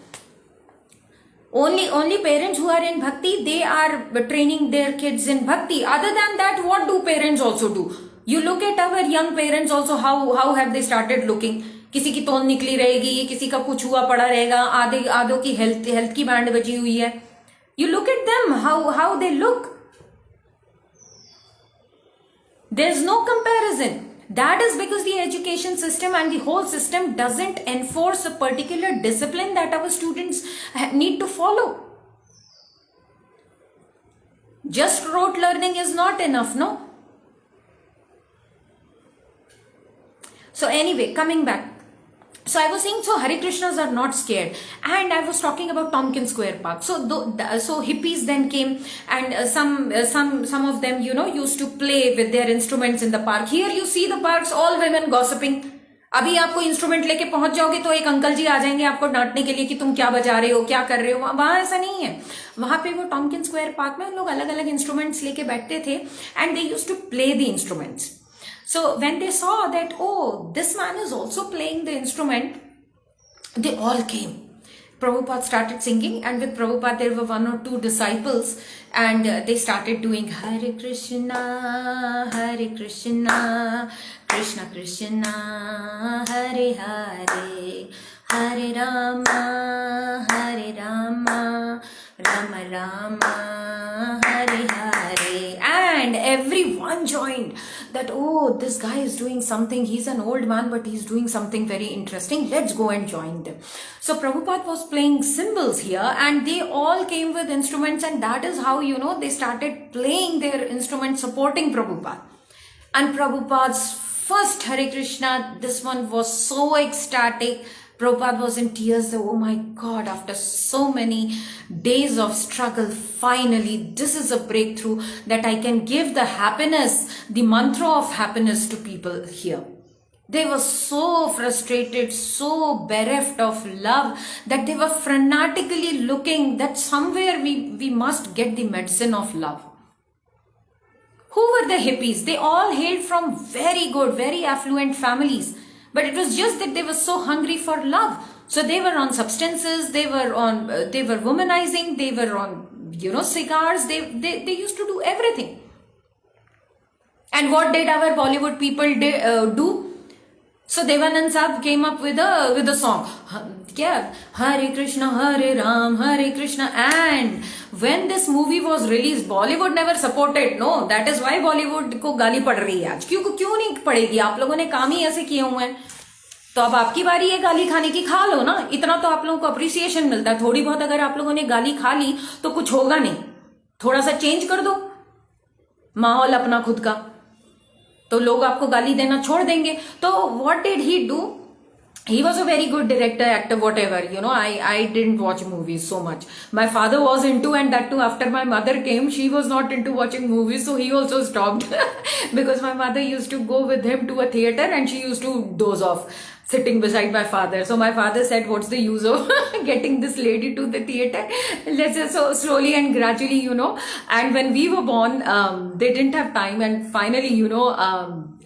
only parents who are in bhakti, they are training their kids in bhakti. Other than that, what do parents also do? You look at our young parents also, how have they started looking? किसी की तोंद निकली रहेगी, किसी का कुछ हुआ पड़ा रहेगा, आधों की हेल्थ की बैंड बजी हुई है. You look at them, how they look. There's no comparison. That is because the education system and the whole system doesn't enforce a particular discipline that our students need to follow. Just rote learning is not enough, no? So anyway, coming back. So I was saying, so Hare Krishnas are not scared, and I was talking about Tompkins Square Park. So hippies then came, and some of them, used to play with their instruments in the park. Here you see the parks, all women gossiping. अभी आपको instrument लेके पहुंच जाओगे तो एक uncle जी आ जाएंगे आपको डांटने के लिए कि तुम क्या बजा रहे हो, क्या कर रहे हो. वहां ऐसा नहीं है. वहां पे वो टॉम्किन स्क्वायर पार्क में उन लोग अलग अलग इंस्ट्रूमेंट्स लेके बैठते थे, and they used to play the instruments. So when they saw that, oh, this man is also playing the instrument, they all came. Prabhupada started singing, and with Prabhupada there were 1 or 2 disciples, and they started doing Hare Krishna, Krishna Krishna, Hare Hare, Hare Rama, Rama Rama, Hare Hare. And everyone joined that, oh, this guy is doing something. He's an old man, but he's doing something very interesting. Let's go and join them. So Prabhupada was playing cymbals here, and they all came with instruments, and that is how, they started playing their instruments, supporting Prabhupada. And Prabhupada's first Hare Krishna, this one was so ecstatic. Prabhupada was in tears. Oh my God, after so many days of struggle, finally, this is a breakthrough that I can give the happiness, the mantra of happiness to people here. They were so frustrated, so bereft of love, that they were fanatically looking that somewhere we must get the medicine of love. Who were the hippies? They all hailed from very good, very affluent families. But it was just that they were so hungry for love. So they were on substances, they were womanizing, they were on, cigars, they used to do everything. And what did our Bollywood people do? So Devanand Saab came up with a song. Yeah, Hare Krishna, Hare Ram, Hare Krishna. And when this movie was released, Bollywood never supported. No, that is why Bollywood को गाली पड़ रही है आज. क्यों नहीं पड़ेगी? आप लोगों ने काम ही ऐसे किए हुए हैं. तो अब आपकी बारी है गाली खाने की, खा लो ना. इतना तो आप लोगों को अप्रिसिएशन मिलता है. थोड़ी बहुत अगर आप लोगों ने गाली खा ली तो कुछ होगा नहीं. थोड़ा सा चेंज कर दो माहौल अपना खुद का, तो लोग आपको गाली देना छोड़ देंगे. तो what did he do? he was a very good director, actor, whatever. I didn't watch movies so much. My father was into, and that too after my mother came, she was not into watching movies, so he also stopped because my mother used to go with him to a theater and she used to doze off sitting beside my father. So my father said, what's the use of getting this lady to the theater? Let's just, so slowly and gradually, and when we were born, they didn't have time, and finally,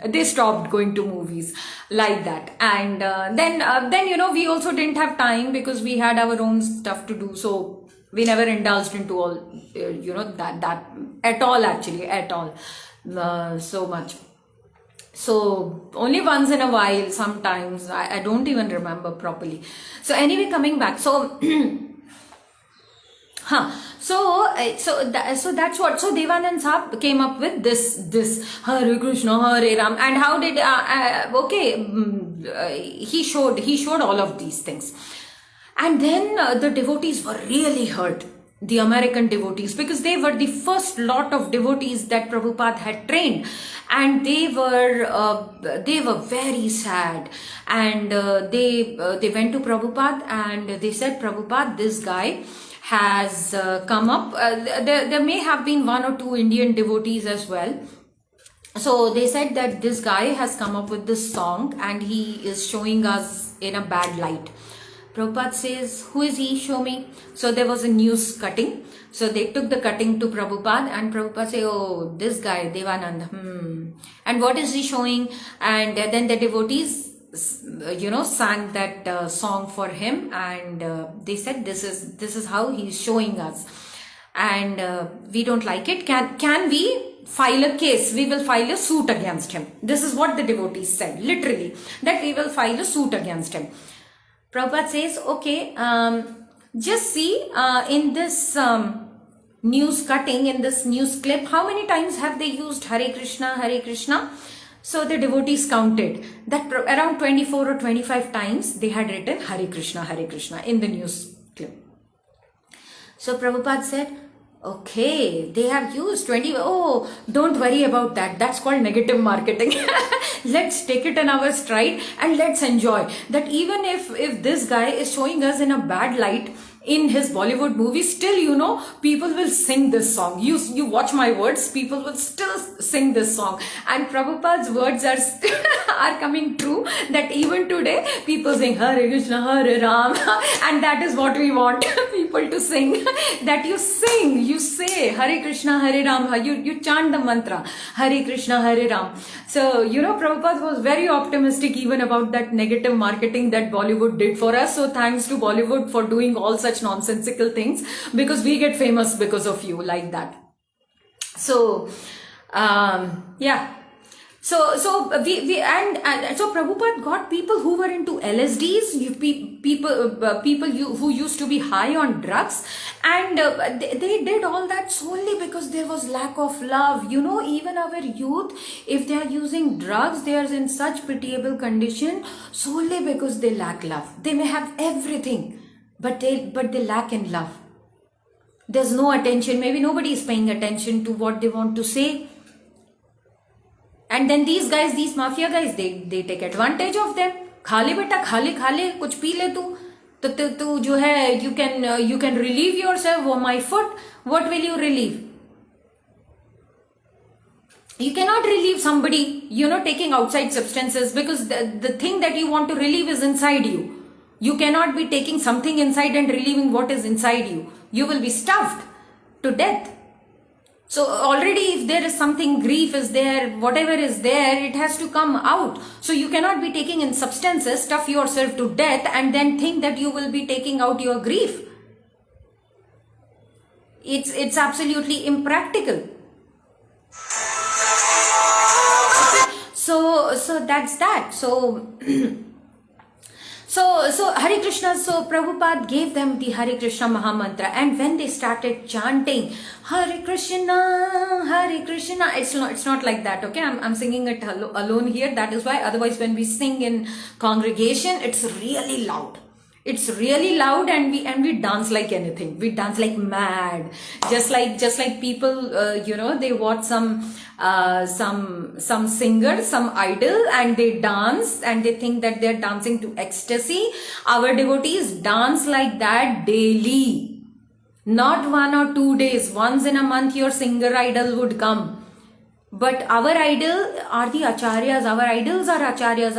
they stopped going to movies like that. And then we also didn't have time because we had our own stuff to do. So we never indulged into all, that at all, actually, at all, so much. So only once in a while, sometimes, I don't even remember properly. So anyway, coming back. So so that's what. So Devanand Saab came up with this Hare Krishna, Hare Ram. And how did he showed all of these things. And then the devotees were really hurt, the American devotees, because they were the first lot of devotees that Prabhupada had trained, and they were very sad. And they went to Prabhupada and they said, Prabhupada, this guy has come up. There may have been one or two Indian devotees as well. So they said that this guy has come up with this song and he is showing us in a bad light. Prabhupada says, who is he? Show me. So there was a news cutting. So they took the cutting to Prabhupada, and Prabhupada said, oh, this guy, Devanand. And what is he showing? And then the devotees, sang that song for him, and they said, this is how he is showing us. And we don't like it. Can we file a case? We will file a suit against him. This is what the devotees said, literally, that we will file a suit against him. Prabhupada says, okay, just see in this news cutting, in this news clip, how many times have they used Hare Krishna, Hare Krishna? So the devotees counted that around 24 or 25 times they had written Hare Krishna in the news clip. So Prabhupada said, okay, they have used 20. Oh, don't worry about that. That's called negative marketing. Let's take it in our stride and let's enjoy that. Even if this guy is showing us in a bad light in his Bollywood movie, still, people will sing this song. You watch my words, people will still sing this song. And Prabhupada's words are coming true, that even today, people sing Hare Krishna, Hare Ram. And that is what we want people to sing. That you say Hare Krishna, Hare Ram. You chant the mantra, Hare Krishna, Hare Ram. So, Prabhupada was very optimistic even about that negative marketing that Bollywood did for us. So thanks to Bollywood for doing all such nonsensical things, because we get famous because of you, like that. So yeah. So so Prabhupada got people who were into LSDs, people who used to be high on drugs, and they did all that solely because there was lack of love. Even our youth, if they are using drugs, they are in such pitiable condition solely because they lack love. They may have everything, but they lack in love. There's no attention. Maybe nobody is paying attention to what they want to say. And then these guys, these mafia guys, they take advantage of them. Khale beta, khale, kuch pee le tu. Tu jo hai, you can relieve yourself. Oh, my foot. What will you relieve? You cannot relieve somebody, taking outside substances, because the thing that you want to relieve is inside you. You cannot be taking something inside and relieving what is inside you. You will be stuffed to death. So already if there is something, grief is there, whatever is there, it has to come out. So you cannot be taking in substances, stuff yourself to death, and then think that you will be taking out your grief. It's absolutely impractical. So that's that. So Hare Krishna, so Prabhupada gave them the Hare Krishna Mahamantra, and when they started chanting Hare Krishna, it's not like that, okay? I'm singing it alone here, that is why. Otherwise, when we sing in congregation, it's really loud. It's really loud, and we dance like anything. We dance like mad, just like people, they watch some singer, some idol, and they dance and they think that they're dancing to ecstasy. Our devotees dance like that daily, not 1 or 2 days. Once in a month your singer idol would come. But our idol are the acharyas. Our idols are acharyas.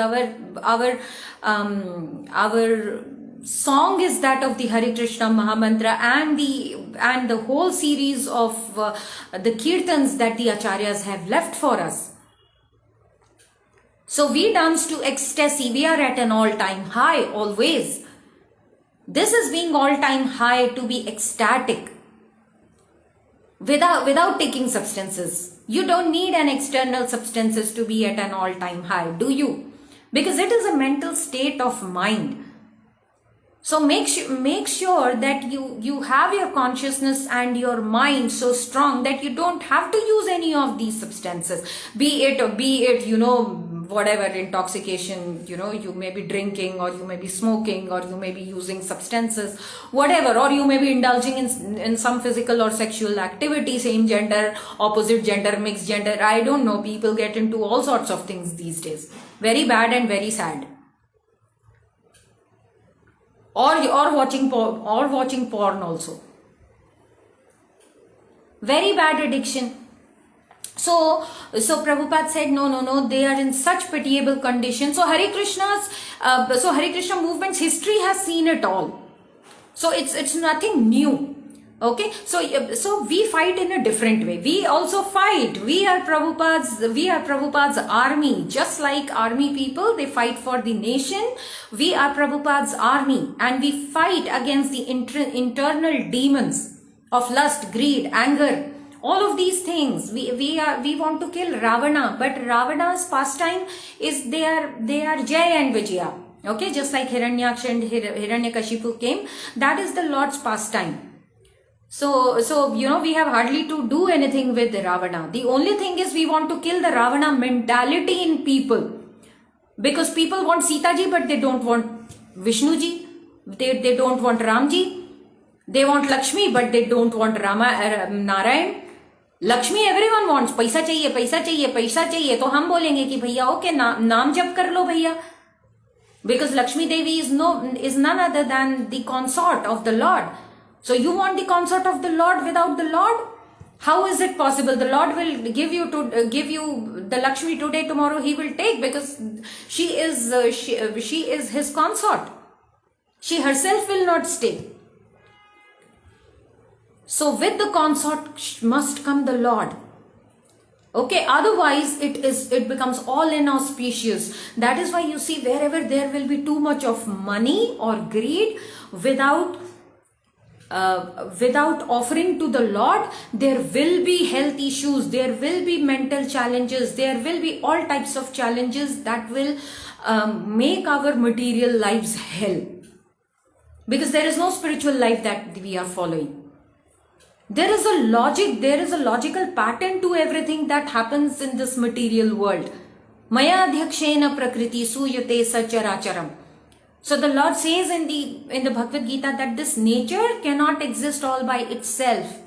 Our song is that of the Hare Krishna Mahamantra, and the whole series of the kirtans that the acharyas have left for us. So we dance to ecstasy. We are at an all-time high always. This is being all-time high, to be ecstatic without taking substances. You don't need an external substances to be at an all-time high, do you? Because it is a mental state of mind. So make sure that you have your consciousness and your mind so strong that you don't have to use any of these substances. Be it whatever intoxication, you may be drinking, or you may be smoking, or you may be using substances, whatever, or you may be indulging in some physical or sexual activity, same gender, opposite gender, mixed gender. I don't know, people get into all sorts of things these days. Very bad and very sad. Or watching porn also. Very bad addiction. So Prabhupada said, no, they are in such pitiable condition. So Hare Krishna movement's history has seen it all. So it's nothing new. Okay, so we fight in a different way. We also fight. We are Prabhupada's army. Just like army people, they fight for the nation. We are Prabhupada's army, and we fight against the internal demons of lust, greed, anger, all of these things. We want to kill Ravana, but Ravana's pastime is they are Jaya and Vijaya. Okay, just like Hiranyaksha and Hiranyakashipu came, that is the Lord's pastime. So we have hardly to do anything with Ravana. The only thing is we want to kill the Ravana mentality in people. Because people want Sita ji, but they don't want Vishnu ji. They don't want Ram ji. They want Lakshmi, but they don't want Narayan. Lakshmi everyone wants. पैसा चाहिए, पैसा चाहिए, पैसा चाहिए. तो हम बोलेंगे कि भैया ओके नाम जप कर लो भैया. Because Lakshmi Devi is none other than the consort of the Lord. So you want the consort of the Lord without the Lord? How is it possible? The Lord will give you the Lakshmi today, tomorrow he will take, because she is his consort. She herself will not stay. So with the consort must come the Lord. Okay, otherwise it becomes all inauspicious. That is why you see, wherever there will be too much of money or greed, without offering to the Lord, there will be health issues, there will be mental challenges, there will be all types of challenges that will make our material lives hell. Because there is no spiritual life that we are following. There is a logical pattern to everything that happens in this material world. Maya adhyakshena prakriti suyate sacharacharam. So the Lord says in the Bhagavad Gita that this nature cannot exist all by itself.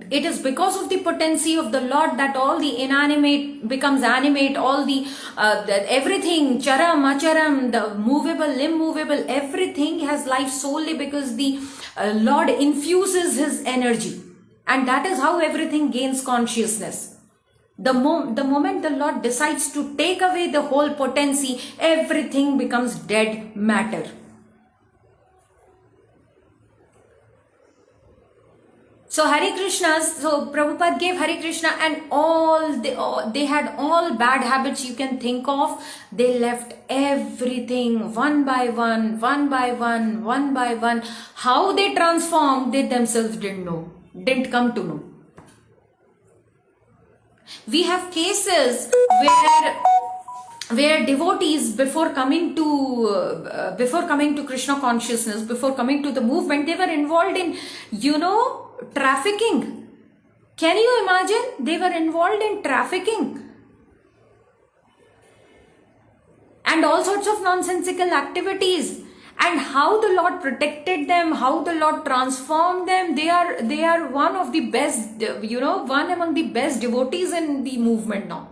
It is because of the potency of the Lord that all the inanimate becomes animate, all the everything, charam, acharam, the movable, immovable, everything has life solely because the Lord infuses his energy. And that is how everything gains consciousness. The moment the Lord decides to take away the whole potency, everything becomes dead matter. So Hare Krishnas, so Prabhupada gave Hare Krishna, and they had all bad habits you can think of. They left everything one by one, one by one, one by one. How they transformed, they themselves didn't come to know. We have cases where devotees, before coming to Krishna consciousness, before coming to the movement, they were involved in, trafficking. Can you imagine? They were involved in trafficking. And and all sorts of nonsensical activities. And how the Lord protected them, how the Lord transformed them. They are one of the best, one among the best devotees in the movement now.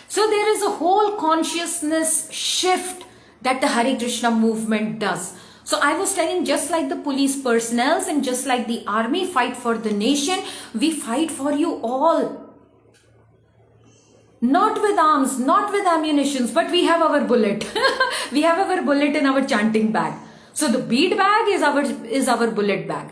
So there is a whole consciousness shift that the Hare Krishna movement does. So I was telling, just like the police personnel and just like the army fight for the nation, we fight for you all. Not with arms, not with ammunitions, but we have our bullet. We have our bullet in our chanting bag. So the bead bag is our bullet bag.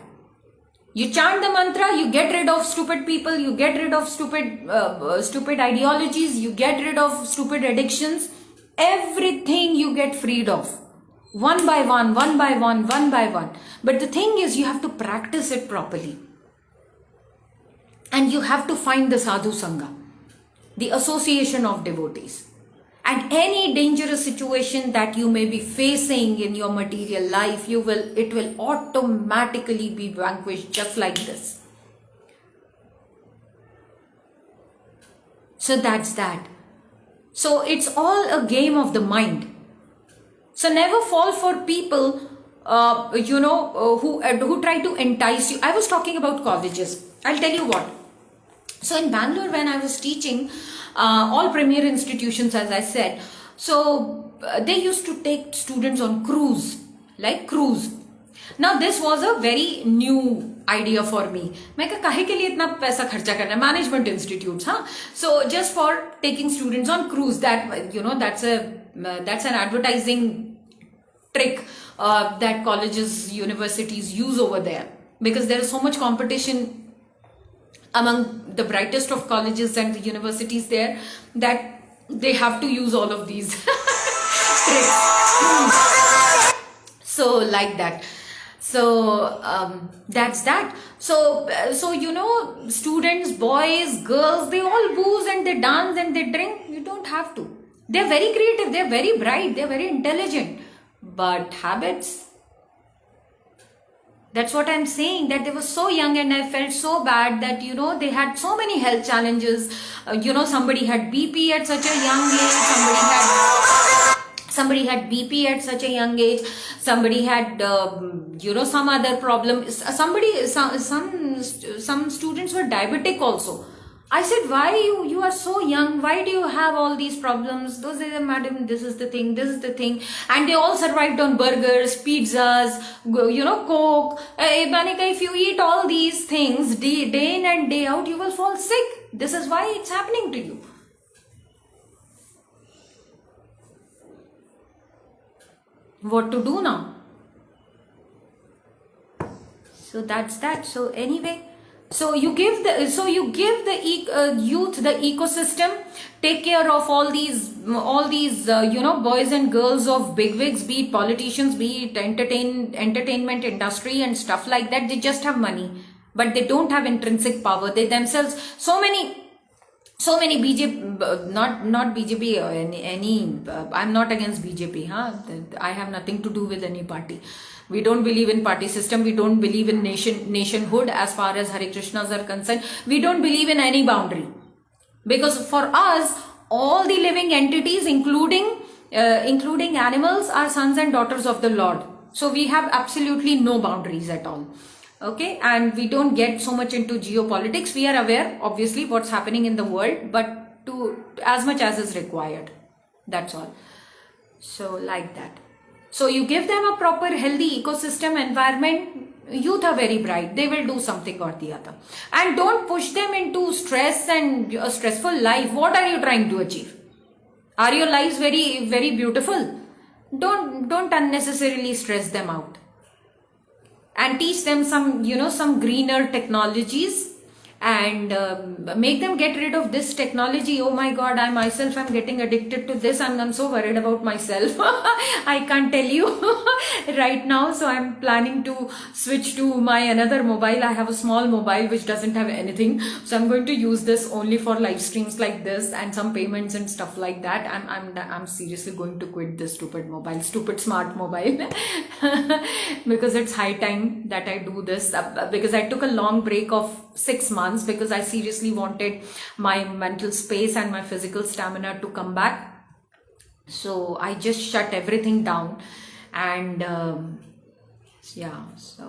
You chant the mantra, you get rid of stupid people, you get rid of stupid ideologies, you get rid of stupid addictions. Everything you get freed of. One by one, one by one, one by one. But the thing is, you have to practice it properly. And you have to find the sadhu sangha, the association of devotees. And any dangerous situation that you may be facing in your material life, it will automatically be vanquished just like this. So that's that. So it's all a game of the mind. So never fall for people, who try to entice you. I was talking about colleges. I'll tell you what. So in Bangalore, when I was teaching, all premier institutions, as I said, so they used to take students on cruise. Now this was a very new idea for me. मैं कहा काहे के लिए इतना पैसा खर्चा करना है? Management institutes, huh? So just for taking students on cruise, that's an advertising trick that colleges, universities use over there, because there is so much competition among the brightest of colleges and the universities there, that they have to use all of these tricks. So like that. So that's that. So students, boys, girls, they all booze and they dance and they drink. You don't have to. They're very creative, they're very bright, they're very intelligent. But habits, that's what I'm saying, that they were so young, and I felt so bad that, they had so many health challenges. Somebody had BP at such a young age, somebody had BP at such a young age, somebody had, some other problem. Some students were diabetic also. I said, why you are so young? Why do you have all these problems? Those are, madam, this is the thing. And they all survived on burgers, pizzas, Coke. If you eat all these things day in and day out, you will fall sick. This is why it's happening to you. What to do now? So that's that. So anyway, so you give the youth the ecosystem. Take care of all these boys and girls of bigwigs, be it politicians, be it entertainment industry and stuff like that. They just have money, but they don't have intrinsic power. They themselves, so many BJP, not BJP or any I'm not against BJP, I have nothing to do with any party. We don't believe in party system. We don't believe in nationhood as far as Hare Krishnas are concerned. We don't believe in any boundary, because for us, all the living entities, including animals, are sons and daughters of the Lord. So we have absolutely no boundaries at all. Okay, and we don't get so much into geopolitics. We are aware, obviously, what's happening in the world, but to as much as is required. That's all. So like that. So you give them a proper healthy ecosystem environment. Youth are very bright. They will do something or the other. And don't push them into stress and a stressful life. What are you trying to achieve? Are your lives very, very beautiful? Don't unnecessarily stress them out. And teach them some greener technologies, and make them get rid of this technology. Oh my God, I myself am getting addicted to this. I'm so worried about myself. I can't tell you right now. So I'm planning to switch to my another mobile. I have a small mobile which doesn't have anything. So I'm going to use this only for live streams like this and some payments and stuff like that. I'm seriously going to quit this stupid smart mobile because it's high time that I do this, because I took a long break of 6 months. months because I seriously wanted my mental space and my physical stamina to come back. So I just shut everything down, and yeah, so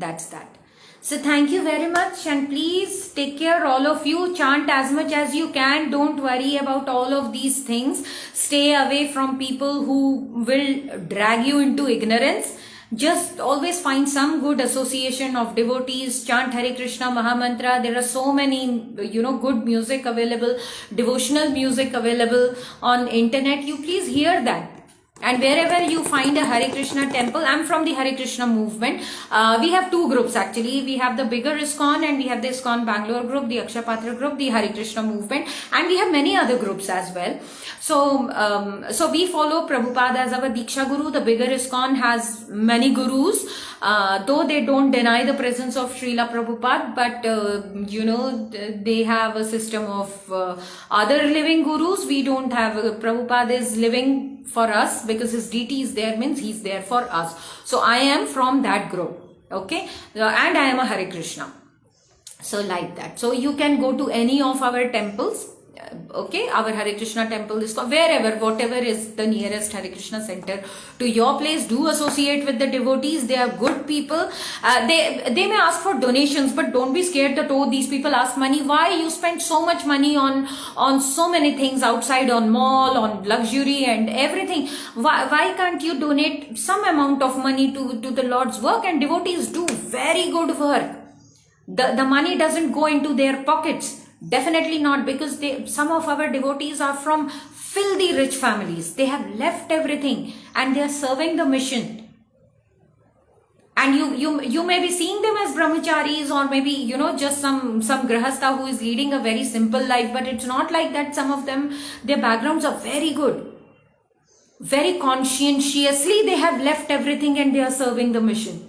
that's that. So thank you very much, and please take care, all of you. Chant as much as you can. Don't worry about all of these things. Stay away from people who will drag you into ignorance. Just always find some good association of devotees. Chant Hare Krishna Mahamantra. There are so many, good music available, devotional music available on internet. You please hear that. And wherever you find a Hare Krishna temple, I'm from the Hare Krishna movement. We have two groups actually. We have the bigger ISKCON and we have the ISKCON Bangalore group, the Akshapatra group, the Hare Krishna movement, and we have many other groups as well. So we follow Prabhupada as our Diksha Guru. The bigger ISKCON has many gurus, though they don't deny the presence of Srila Prabhupada, but they have a system of other living gurus. We don't have. Prabhupada is living for us because his deity is there, means he's there for us. So I am from that group, okay, and I am a Hare Krishna. So like that. So you can go to any of our temples. Okay, our Hare Krishna temple is wherever, whatever is the nearest Hare Krishna center to your place. Do associate with the devotees. They are good people. They may ask for donations, but don't be scared that, oh, these people ask money. Why? You spend so much money on so many things outside, on mall, on luxury and everything. Why can't you donate some amount of money to the Lord's work? And devotees do very good work. The money doesn't go into their pockets. Definitely not, because some of our devotees are from filthy rich families. They have left everything and they are serving the mission. And you may be seeing them as brahmacharis, or maybe just some grahastha who is leading a very simple life, but it's not like that. Some of them, their backgrounds are very good. Very conscientiously they have left everything and they are serving the mission.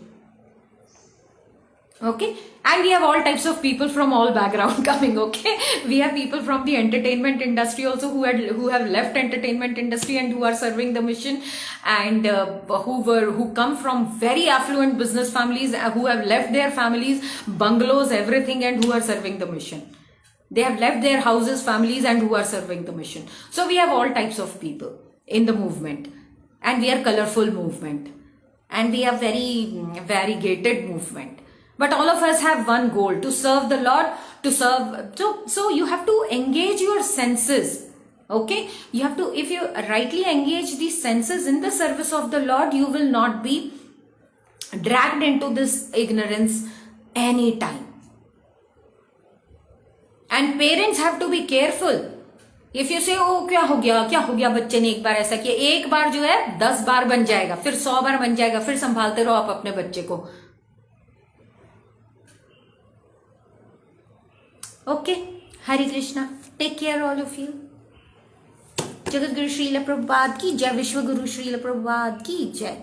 Okay, and we have all types of people from all background coming. Okay, we have people from the entertainment industry also who have left entertainment industry and who are serving the mission, and who come from very affluent business families, who have left their families, bungalows, everything, and who are serving the mission. They have left their houses, families, and who are serving the mission. So we have all types of people in the movement, and we are colorful movement, and we are very variegated movement. But all of us have one goal: to serve the Lord, to serve. So you have to engage your senses. Okay, you have to, if you rightly engage these senses in the service of the Lord, you will not be dragged into this ignorance anytime. And parents have to be careful. If you say, oh क्या हो गया बच्चे ने एक बार ऐसा किया, एक बार जो है 10 बार बन जाएगा, फिर 100 बार बन जाएगा, फिर संभालते रहो आप अपने बच्चे को. Okay, Hare Krishna. Take care, all of you. Jagat Guru Srila Prabhupada ki jai, Vishwa Guru Srila Prabhupada ki jai.